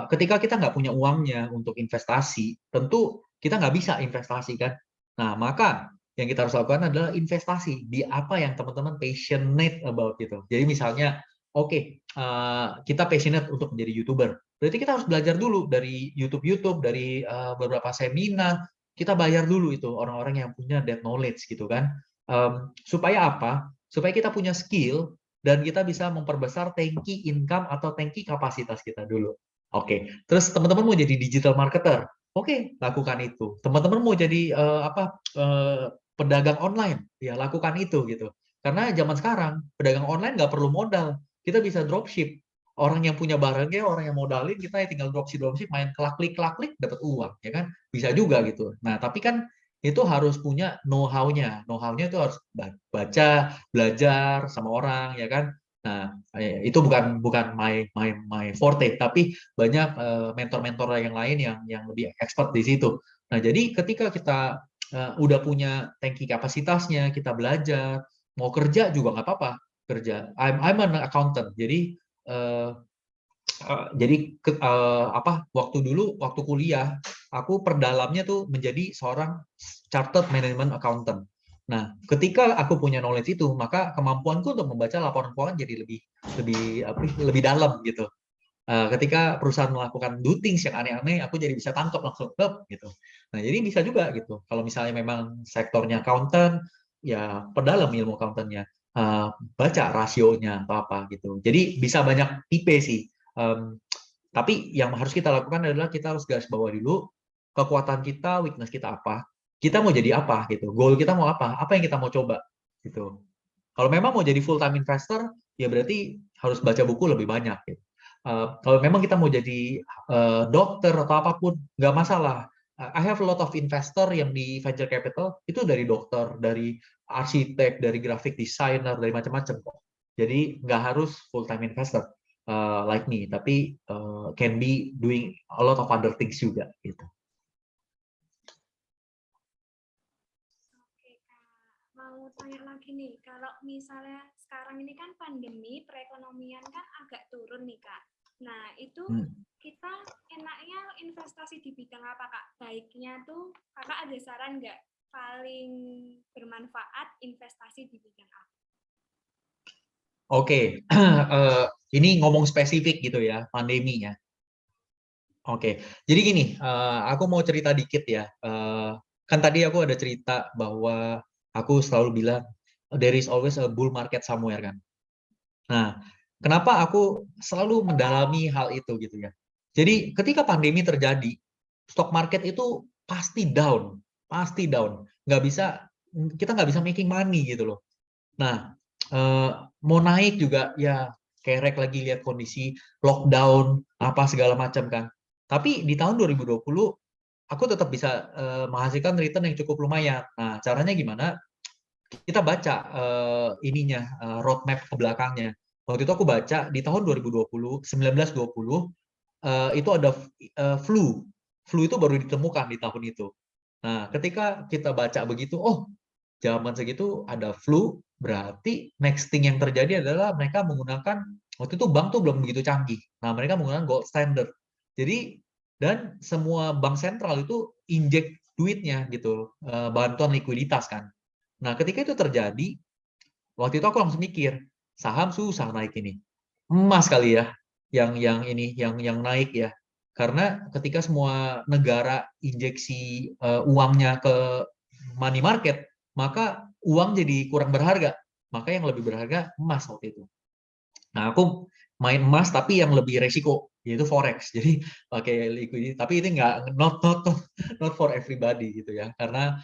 Speaker 8: ketika kita nggak punya uangnya untuk investasi, tentu kita nggak bisa investasi kan. Nah, maka yang kita harus lakukan adalah investasi di apa yang teman-teman passionate about gitu. Jadi misalnya, kita passionate untuk menjadi YouTuber. Berarti kita harus belajar dulu dari YouTube, dari beberapa seminar. Kita bayar dulu itu orang-orang yang punya that knowledge gitu kan. Supaya apa? Supaya kita punya skill dan kita bisa memperbesar tangki income atau tangki kapasitas kita dulu. Terus teman-teman mau jadi digital marketer, lakukan itu. Teman-teman mau jadi pedagang online, ya lakukan itu gitu. Karena zaman sekarang pedagang online nggak perlu modal, kita bisa dropship. Orang yang punya barangnya, orang yang modalin, kita tinggal dropship, main klik dapat uang, ya kan? Bisa juga gitu. Nah, tapi kan itu harus punya know-how-nya. Know-how-nya itu harus baca, belajar sama orang, ya kan? Nah, itu bukan my forte, tapi banyak mentor-mentor yang lain yang lebih expert di situ. Nah, jadi ketika kita udah punya tangki kapasitasnya, kita belajar, mau kerja juga nggak apa-apa kerja. I'm an accountant, jadi waktu kuliah aku perdalamnya tuh menjadi seorang chartered management accountant. Nah, ketika aku punya knowledge itu, maka kemampuanku untuk membaca laporan keuangan jadi lebih dalam gitu. Ketika perusahaan melakukan do things yang aneh-aneh, aku jadi bisa tangkap langsung gitu. Nah, jadi bisa juga gitu. Kalau misalnya memang sektornya accountant, ya perdalam ilmu accountantnya, baca rasionya atau apa gitu. Jadi bisa banyak tipe sih. Tapi yang harus kita lakukan adalah kita harus garis bawah dulu kekuatan kita, weakness kita apa, kita mau jadi apa gitu, goal kita mau apa yang kita mau coba gitu. Kalau memang mau jadi full time investor, ya berarti harus baca buku lebih banyak gitu. Kalau memang kita mau jadi dokter atau apapun, nggak masalah. I have a lot of investor yang di venture capital itu dari dokter, dari arsitek, dari graphic designer, dari macam-macam kok. Jadi nggak harus full time investor like me, tapi can be doing a lot of other things juga gitu.
Speaker 6: Oke Kak, mau tanya lagi nih, kalau misalnya sekarang ini kan pandemi, perekonomian kan agak turun nih Kak. Nah, itu kita enaknya investasi di bidang apa Kak? Baiknya tuh Kakak ada saran nggak paling bermanfaat investasi di bidang apa?
Speaker 8: Ini ngomong spesifik gitu ya, pandeminya. Jadi gini, aku mau cerita dikit ya. Kan tadi aku ada cerita bahwa aku selalu bilang, there is always a bull market somewhere kan. Nah, kenapa aku selalu mendalami hal itu gitu ya. Jadi ketika pandemi terjadi, stock market itu pasti down, nggak bisa, kita nggak bisa making money gitu loh. Nah, mau naik juga ya kerek lagi lihat kondisi lockdown apa segala macam kan. Tapi di tahun 2020 aku tetap bisa menghasilkan return yang cukup lumayan. Nah, caranya gimana? Kita baca roadmap ke belakangnya. Waktu itu aku baca di tahun 2020, 1920 itu ada flu. Flu itu baru ditemukan di tahun itu. Nah, ketika kita baca begitu, oh, zaman segitu ada flu, berarti next thing yang terjadi adalah mereka menggunakan, waktu itu bank tuh belum begitu canggih. Nah, mereka menggunakan gold standard. Jadi, dan semua bank sentral itu injek duitnya gitu, bantuan likuiditas kan. Nah, ketika itu terjadi, waktu itu aku langsung mikir, saham susah naik ini. Emas kali ya, yang naik ya. Karena ketika semua negara injeksi uangnya ke money market, maka uang jadi kurang berharga. Maka yang lebih berharga emas waktu itu. Nah, aku main emas tapi yang lebih resiko, yaitu forex. Jadi pakai liquidity, tapi ini not for everybody gitu ya. Karena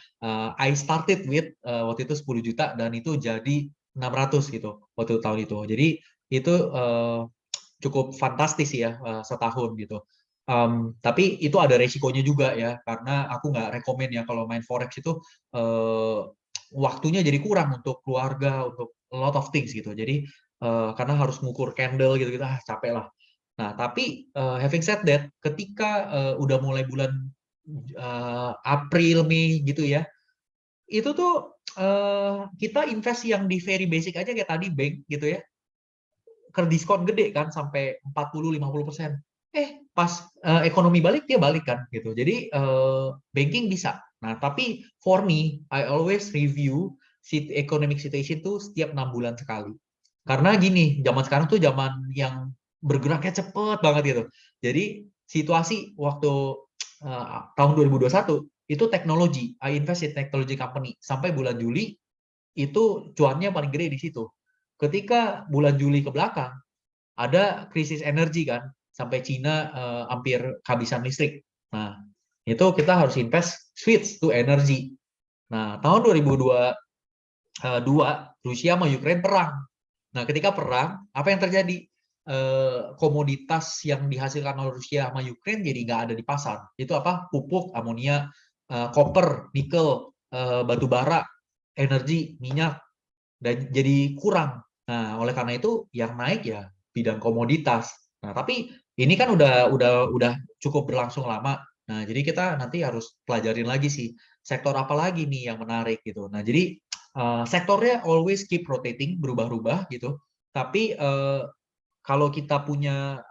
Speaker 8: I started with waktu itu 10 juta dan itu jadi 600 gitu waktu tahun itu. Jadi itu cukup fantastis ya setahun gitu. Tapi itu ada resikonya juga ya, karena aku nggak rekomen ya kalau main forex itu waktunya jadi kurang untuk keluarga, untuk a lot of things gitu. Jadi karena harus ngukur candle gitu-gitu, capek lah. Nah, tapi having said that, ketika udah mulai bulan April, Mei gitu ya, itu tuh kita invest yang di very basic aja kayak tadi bank gitu ya, ke diskon gede kan sampai 40-50%. Pas ekonomi balik dia balik kan gitu. Jadi banking bisa. Nah, tapi for me, I always review economic situation tuh setiap 6 bulan sekali. Karena gini, zaman sekarang tuh zaman yang bergeraknya cepet banget gitu. Jadi situasi waktu tahun 2021 itu teknologi, I invest in technology company sampai bulan Juli itu cuannya paling gede di situ. Ketika bulan Juli ke belakang ada krisis energi kan, sampai Cina hampir kehabisan listrik. Nah, itu kita harus invest switch to energy. Nah, tahun 2022 Rusia sama Ukraine perang. Nah, ketika perang, apa yang terjadi? Komoditas yang dihasilkan oleh Rusia sama Ukraine jadi nggak ada di pasar. Itu apa? Pupuk, amonia, koper, nikel, batu bara, energi, minyak, dan jadi kurang. Nah, oleh karena itu yang naik ya bidang komoditas. Nah, tapi ini kan udah cukup berlangsung lama. Nah, jadi kita nanti harus pelajarin lagi sih sektor apa lagi nih yang menarik gitu. Nah, jadi sektornya always keep rotating, berubah-ubah gitu. Tapi kalau kita punya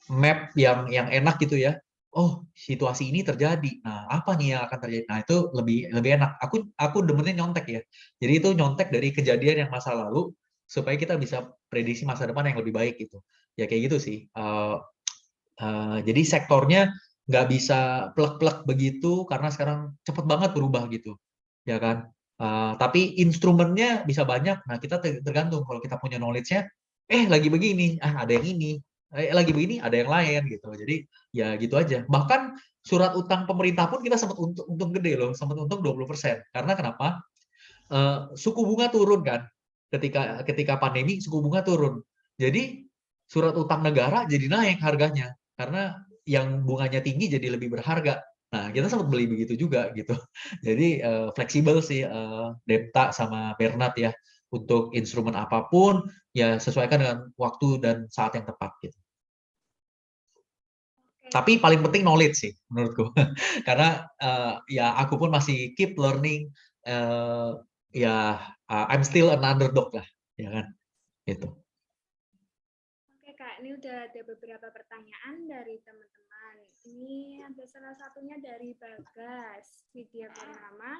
Speaker 8: map yang enak gitu ya, oh situasi ini terjadi, nah apa nih yang akan terjadi, nah itu lebih enak. Aku demennya nyontek ya, jadi itu nyontek dari kejadian yang masa lalu supaya kita bisa prediksi masa depan yang lebih baik gitu ya, kayak gitu sih. Jadi sektornya nggak bisa plek-plek begitu karena sekarang cepet banget berubah gitu ya kan. Tapi instrumennya bisa banyak. Nah, kita tergantung kalau kita punya knowledge-nya, lagi begini, ada yang ini, lagi begini, ada yang lain gitu. Jadi ya gitu aja. Bahkan surat utang pemerintah pun kita sempat untung gede loh, sempat untung 20%. Karena kenapa? Suku bunga turun kan. Ketika pandemi suku bunga turun. Jadi surat utang negara jadi naik harganya karena yang bunganya tinggi jadi lebih berharga. Nah, kita sempat beli begitu juga gitu. Jadi fleksibel sih Depta sama Bernard ya, untuk instrumen apapun ya sesuaikan dengan waktu dan saat yang tepat gitu. Tapi paling penting knowledge sih menurutku. Karena ya aku pun masih keep learning, ya I'm still an underdog lah, ya kan? Gitu.
Speaker 6: Oke Kak, ini udah ada beberapa pertanyaan dari teman-teman. Ini ada salah satunya dari Bagas Widya Purnama.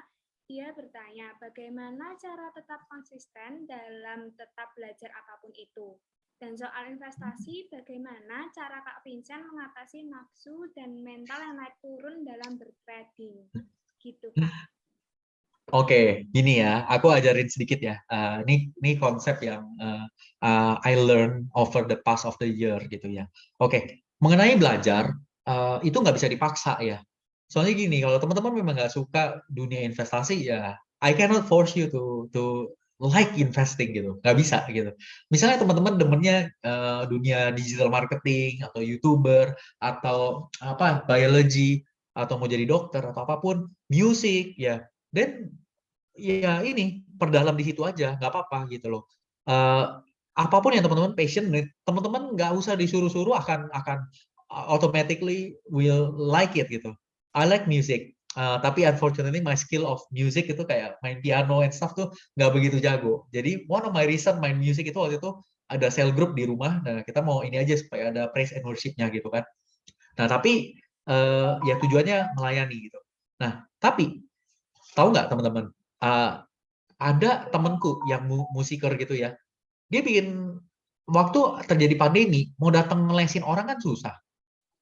Speaker 6: Dia bertanya, bagaimana cara tetap konsisten dalam tetap belajar apapun itu? Dan soal investasi, bagaimana cara Kak Vincent mengatasi nafsu dan mental yang naik turun dalam bertrading? Gitu Kak.
Speaker 8: Oke, gini ya, aku ajarin sedikit ya. Ini konsep yang I learn over the past of the year gitu ya. Oke, mengenai belajar, itu nggak bisa dipaksa ya. Soalnya gini, kalau teman-teman memang nggak suka dunia investasi ya, I cannot force you to like investing gitu, nggak bisa gitu. Misalnya teman-teman demennya dunia digital marketing atau YouTuber atau apa biology atau mau jadi dokter atau apapun, music ya, dan ya ini perdalam di situ aja, nggak apa-apa gitu loh. Eh, Apapun yang teman-teman passionate, teman-teman nggak usah disuruh-suruh akan automatically will like it gitu. I like music, tapi unfortunately my skill of music itu kayak main piano and stuff tuh nggak begitu jago. Jadi one of my reason main music itu waktu itu ada cell group di rumah, nah kita mau ini aja supaya ada praise and worship-nya gitu kan. Nah tapi ya tujuannya melayani gitu. Nah tapi tahu nggak teman-teman, ada temenku yang musiker gitu ya, dia bikin waktu terjadi pandemi mau datang ngelesin orang kan susah,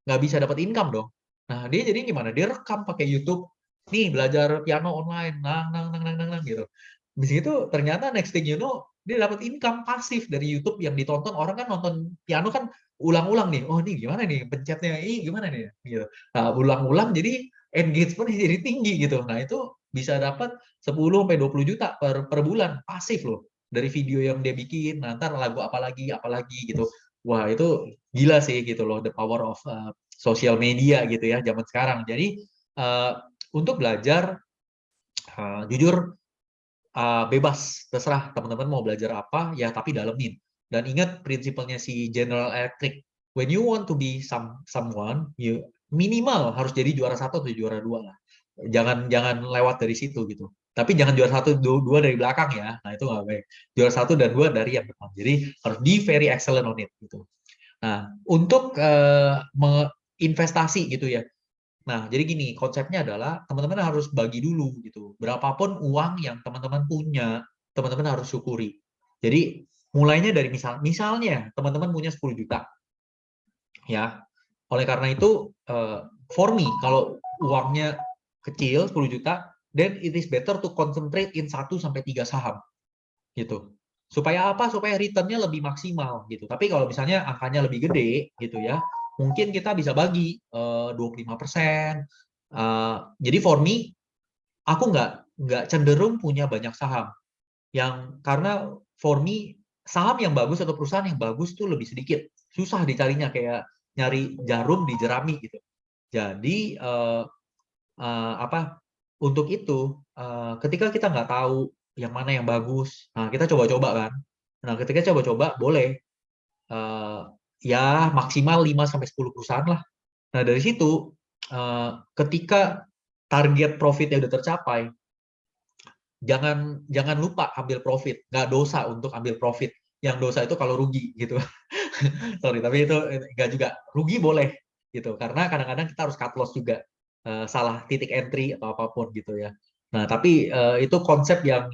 Speaker 8: nggak bisa dapat income dong. Nah dia jadi gimana, dia rekam pakai YouTube, nih belajar piano online nang nang nang nang nang, nang gitu. Di situ ternyata next thing you know dia dapat income pasif dari YouTube yang ditonton orang, kan nonton piano kan ulang-ulang nih, oh nih gimana nih pencetnya, gimana nih gitu. Nah, ulang-ulang jadi engagement jadi tinggi gitu. Nah itu bisa dapat 10 sampai 20 juta per bulan pasif loh dari video yang dia bikin. Nah, ntar lagu apa lagi gitu. Wah, itu gila sih gitu loh, the power of sosial media gitu ya zaman sekarang. Jadi untuk belajar jujur bebas, terserah teman-teman mau belajar apa ya, tapi dalemin. Dan ingat prinsipalnya si General Electric, when you want to be someone, you minimal harus jadi juara 1 atau juara 2 lah. Jangan lewat dari situ gitu. Tapi jangan juara 1 2 dari belakang ya. Nah, itu nggak baik. Juara 1 dan 2 dari yang depan. Jadi harus be very excellent on it gitu. Nah, untuk investasi gitu ya. Nah, jadi gini, konsepnya adalah teman-teman harus bagi dulu gitu. Berapapun uang yang teman-teman punya, teman-teman harus syukuri. Jadi, mulainya dari misalnya teman-teman punya 10 juta. Ya. Oleh karena itu, for me, kalau uangnya kecil 10 juta, then it is better to concentrate in 1 sampai 3 saham. Gitu. Supaya apa? Supaya return-nya lebih maksimal gitu. Tapi kalau misalnya angkanya lebih gede gitu ya, mungkin kita bisa bagi 25%. Jadi for me, aku nggak cenderung punya banyak saham. Karena for me, saham yang bagus atau perusahaan yang bagus tuh lebih sedikit. Susah dicarinya, kayak nyari jarum di jerami gitu. Jadi apa? Untuk itu, ketika kita nggak tahu yang mana yang bagus, nah kita coba-coba kan. Nah ketika coba-coba boleh ya maksimal 5 sampai 10 perusahaan lah. Nah dari situ ketika target profitnya udah tercapai, jangan lupa ambil profit. Nggak dosa untuk ambil profit. Yang dosa itu kalau rugi gitu. Sorry, tapi itu nggak juga. Rugi boleh gitu. Karena kadang-kadang kita harus cut loss juga. Salah titik entry atau apapun gitu ya. Nah, tapi itu konsep yang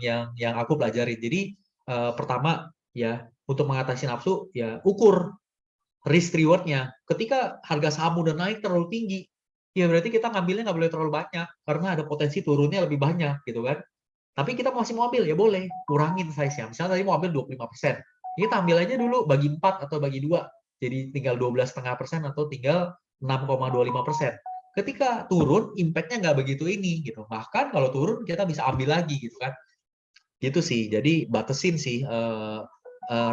Speaker 8: aku pelajari. Jadi pertama ya, untuk mengatasi nafsu ya ukur risk reward-nya. Ketika harga saham udah naik terlalu tinggi, ya berarti kita ngambilnya nggak boleh terlalu banyak karena ada potensi turunnya lebih banyak gitu kan. Tapi kita masih mau ambil ya boleh, kurangin size-nya. Misalnya tadi mau ambil 25%. Kita ambil aja dulu bagi 4 atau bagi 2. Jadi tinggal 12,5% atau tinggal 6,25%. Ketika turun, impact-nya nggak begitu ini gitu. Bahkan kalau turun kita bisa ambil lagi gitu kan. Gitu sih. Jadi batasin sih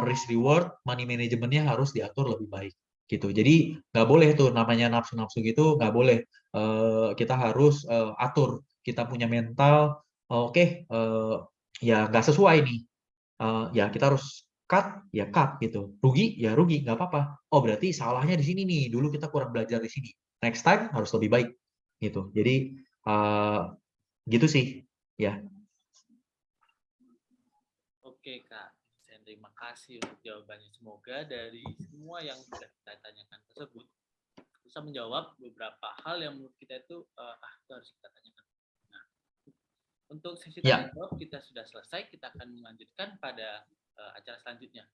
Speaker 8: risk reward, money management-nya harus diatur lebih baik gitu. Jadi nggak boleh tuh namanya nafsu-nafsu gitu, nggak boleh. Kita harus atur. Kita punya mental, oke, ya nggak sesuai nih. Ya kita harus cut, ya cut gitu. Rugi, ya rugi, nggak apa-apa. Oh berarti salahnya di sini nih. Dulu kita kurang belajar di sini. Next time harus lebih baik gitu. Jadi gitu sih, ya.
Speaker 5: Oke Kak, saya terima kasih untuk jawabannya. Semoga dari semua yang sudah kita tanyakan tersebut bisa menjawab beberapa hal yang menurut kita itu itu harus kita tanyakan. Nah, untuk sesi tanya jawab kita sudah selesai. Kita akan melanjutkan pada acara selanjutnya.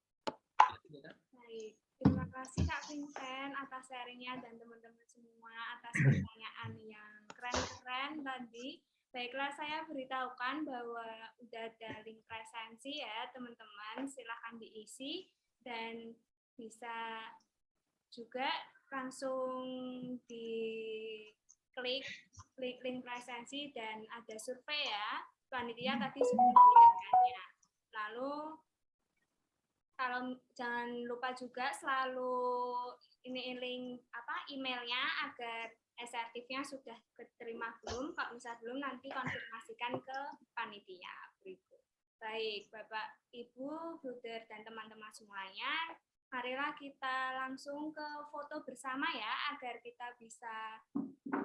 Speaker 6: Baik, terima kasih Kak Vincent atas sharingnya dan teman-teman semua atas pertanyaan yang keren-keren tadi. Baiklah, saya beritahukan bahwa udah ada link presensi ya teman-teman, silahkan diisi dan bisa juga langsung diklik link presensi dan ada survei ya. Panitia tadi sudah mengirimkannya. Lalu kalau jangan lupa juga selalu ini link emailnya agar asertifnya sudah keterima belum. Kalau misalnya belum nanti konfirmasikan ke panitia berikut. Baik, Bapak, Ibu, Bruder, dan teman-teman semuanya, marilah kita langsung ke foto bersama ya, agar kita bisa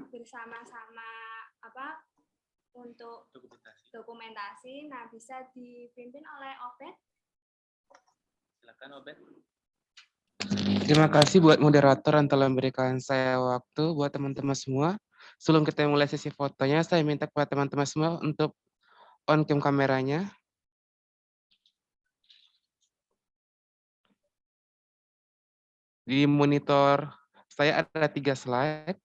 Speaker 6: bersama-sama untuk dokumentasi. Nah, bisa dipimpin oleh Obed.
Speaker 5: Silakan Obed.
Speaker 9: Terima kasih buat moderator yang telah memberikan saya waktu. Buat teman-teman semua, sebelum kita mulai sesi fotonya, saya minta kepada teman-teman semua untuk on cam kameranya. Di monitor saya ada 3 slide.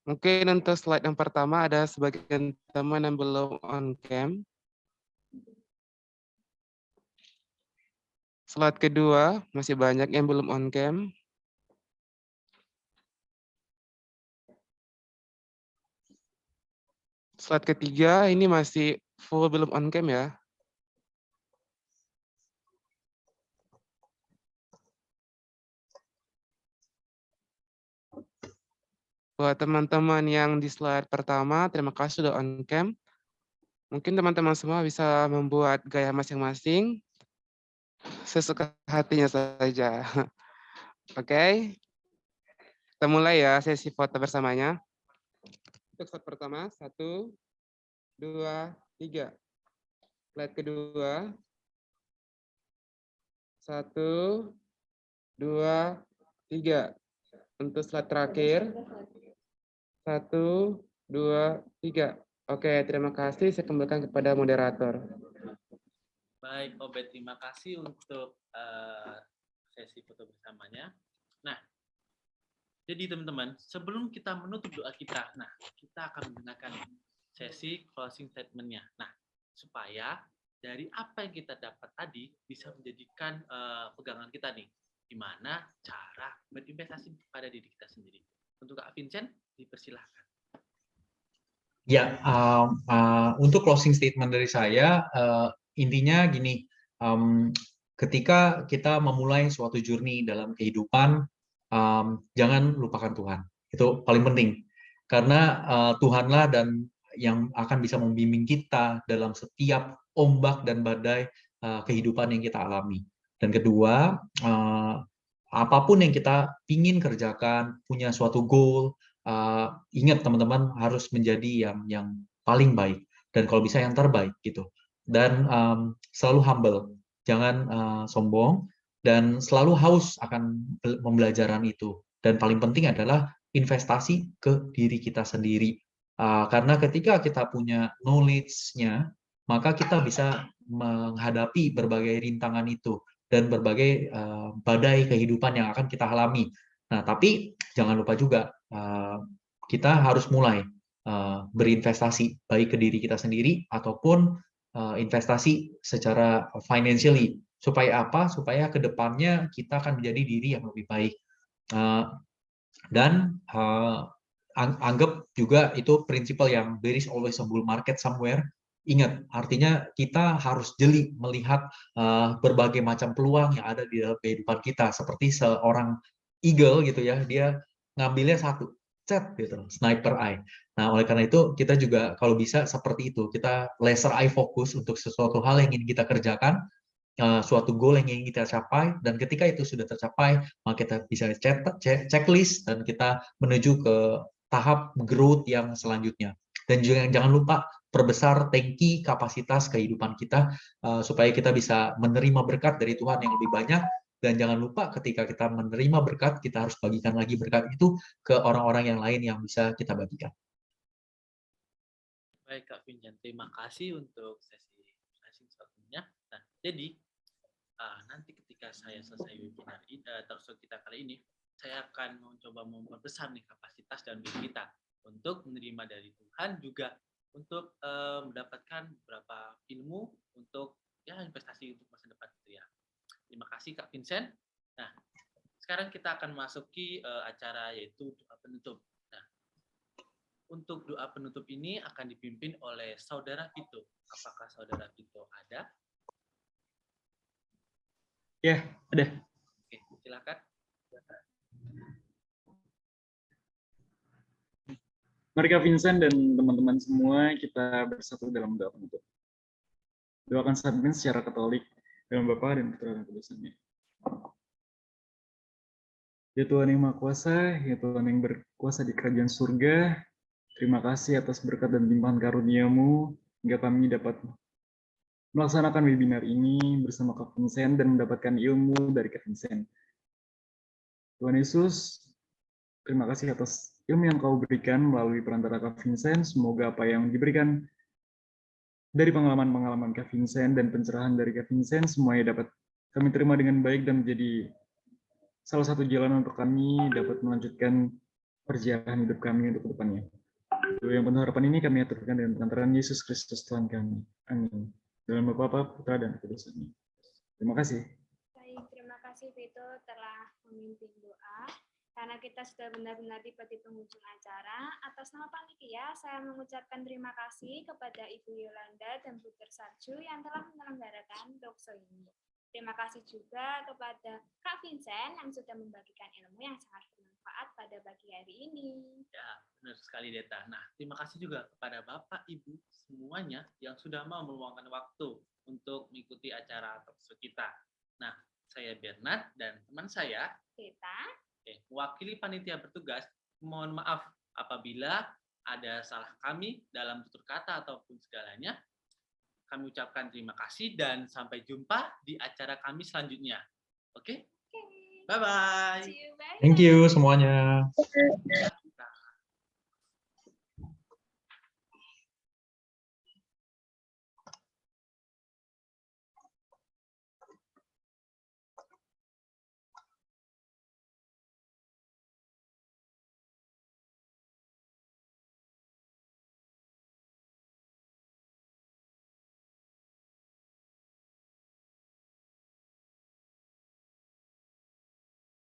Speaker 9: Mungkin untuk slide yang pertama ada sebagian teman yang belum on cam. Slide kedua masih banyak yang belum on cam. Slide ketiga ini masih full belum on cam ya. Buat teman-teman yang di slide pertama, terima kasih sudah on cam. Mungkin teman-teman semua bisa membuat gaya masing-masing sesuka hatinya saja. Oke, kita mulai ya sesi foto bersamanya. Untuk slide pertama, 1, 2, 3. Slide kedua, 1, 2, 3. Untuk slide terakhir, 1, 2, 3. Oke, terima kasih. Saya kembalikan kepada moderator.
Speaker 5: Baik, Obed, terima kasih untuk sesi foto bersamanya. Nah, jadi teman-teman, sebelum kita menutup doa kita, nah, kita akan menggunakan sesi closing statement-nya. Nah, supaya dari apa yang kita dapat tadi bisa menjadikan pegangan kita nih, gimana cara berinvestasi pada diri kita sendiri. Untuk Kak Vincent, dipersilahkan.
Speaker 8: Ya, untuk closing statement dari saya, intinya gini, ketika kita memulai suatu journey dalam kehidupan, jangan lupakan Tuhan. Itu paling penting. Karena Tuhanlah dan yang akan bisa membimbing kita dalam setiap ombak dan badai kehidupan yang kita alami. Dan kedua, apapun yang kita ingin kerjakan, punya suatu goal, ingat teman-teman harus menjadi yang paling baik dan kalau bisa yang terbaik gitu. Dan selalu humble, jangan sombong dan selalu haus akan pembelajaran itu. Dan paling penting adalah investasi ke diri kita sendiri. Karena ketika kita punya knowledge-nya, maka kita bisa menghadapi berbagai rintangan itu dan berbagai badai kehidupan yang akan kita alami. Nah, tapi jangan lupa juga kita harus mulai berinvestasi baik ke diri kita sendiri ataupun investasi secara financially. Supaya apa? Supaya ke depannya kita akan menjadi diri yang lebih baik. Dan anggap juga itu prinsipal yang there is always a bull market somewhere. Ingat, artinya kita harus jeli melihat berbagai macam peluang yang ada di dalam kehidupan kita. Seperti seorang eagle gitu ya, dia ngambilnya satu, set gitu, sniper eye. Nah, oleh karena itu kita juga kalau bisa seperti itu, kita laser eye fokus untuk sesuatu hal yang ingin kita kerjakan, suatu goal yang ingin kita capai, dan ketika itu sudah tercapai, maka kita bisa checklist dan kita menuju ke tahap growth yang selanjutnya. Dan juga jangan lupa perbesar tangki kapasitas kehidupan kita supaya kita bisa menerima berkat dari Tuhan yang lebih banyak. Dan jangan lupa ketika kita menerima berkat, kita harus bagikan lagi berkat itu ke orang-orang yang lain yang bisa kita bagikan.
Speaker 5: Baik Kak Vincent, terima kasih untuk sesi satunya. Nah, jadi nanti ketika saya selesai webinar talkshow kita kali ini, saya akan mencoba memperbesar nih kapasitas dan diri kita untuk menerima dari Tuhan, juga untuk mendapatkan beberapa ilmu untuk ya investasi untuk masa depan gitu ya. Terima kasih Kak Vincent. Nah, sekarang kita akan masuki acara yaitu doa penutup. Nah, untuk doa penutup ini akan dipimpin oleh Saudara Vito. Apakah Saudara Vito ada?
Speaker 8: Ya, ada.
Speaker 5: Oke, silakan.
Speaker 10: Mari Kak Vincent dan teman-teman semua kita bersatu dalam doa penutup. Doakan saat ini secara Katolik dalam Bapa dan Putra dan Kudus-Nya. Ya Tuhan yang Maha Kuasa, ya Tuhan yang berkuasa di kerajaan surga, terima kasih atas berkat dan limpahan karunia-Mu hingga kami dapat melaksanakan webinar ini bersama Kak Vincent dan mendapatkan ilmu dari Kak Vincent. Tuhan Yesus, terima kasih atas ilmu yang Kau berikan melalui perantara Kak Vincent. Semoga apa yang diberikan dari pengalaman-pengalaman Kak Vincent dan pencerahan dari Kak Vincent semuanya dapat kami terima dengan baik dan menjadi salah satu jalan untuk kami dapat melanjutkan perjalanan hidup kami untuk kedepannya. Doa yang penuh harapan ini kami aturkan dengan perantaraan Yesus Kristus Tuhan kami. Amin. Dalam nama Bapa, Putra, dan Kudus-Nya. Terima kasih.
Speaker 6: Baik, terima kasih Vito telah memimpin doa. Karena kita sudah benar-benar tiba di penghujung acara, atas nama panitia saya mengucapkan terima kasih kepada Ibu Yolanda dan Bu Sarju yang telah menyelenggarakan talkshow ini. Terima kasih juga kepada Kak Vincent yang sudah membagikan ilmu yang sangat bermanfaat pada pagi hari ini.
Speaker 5: Ya, benar sekali Deta. Nah, terima kasih juga kepada Bapak, Ibu, semuanya yang sudah mau meluangkan waktu untuk mengikuti acara talkshow kita. Nah, saya Bernard dan teman saya,
Speaker 6: Kita
Speaker 5: mewakili panitia bertugas, mohon maaf apabila ada salah kami dalam tutur kata ataupun segalanya. Kami ucapkan terima kasih dan sampai jumpa di acara kami selanjutnya. Oke? Bye-bye.
Speaker 6: see you, bye.
Speaker 8: Thank you semuanya.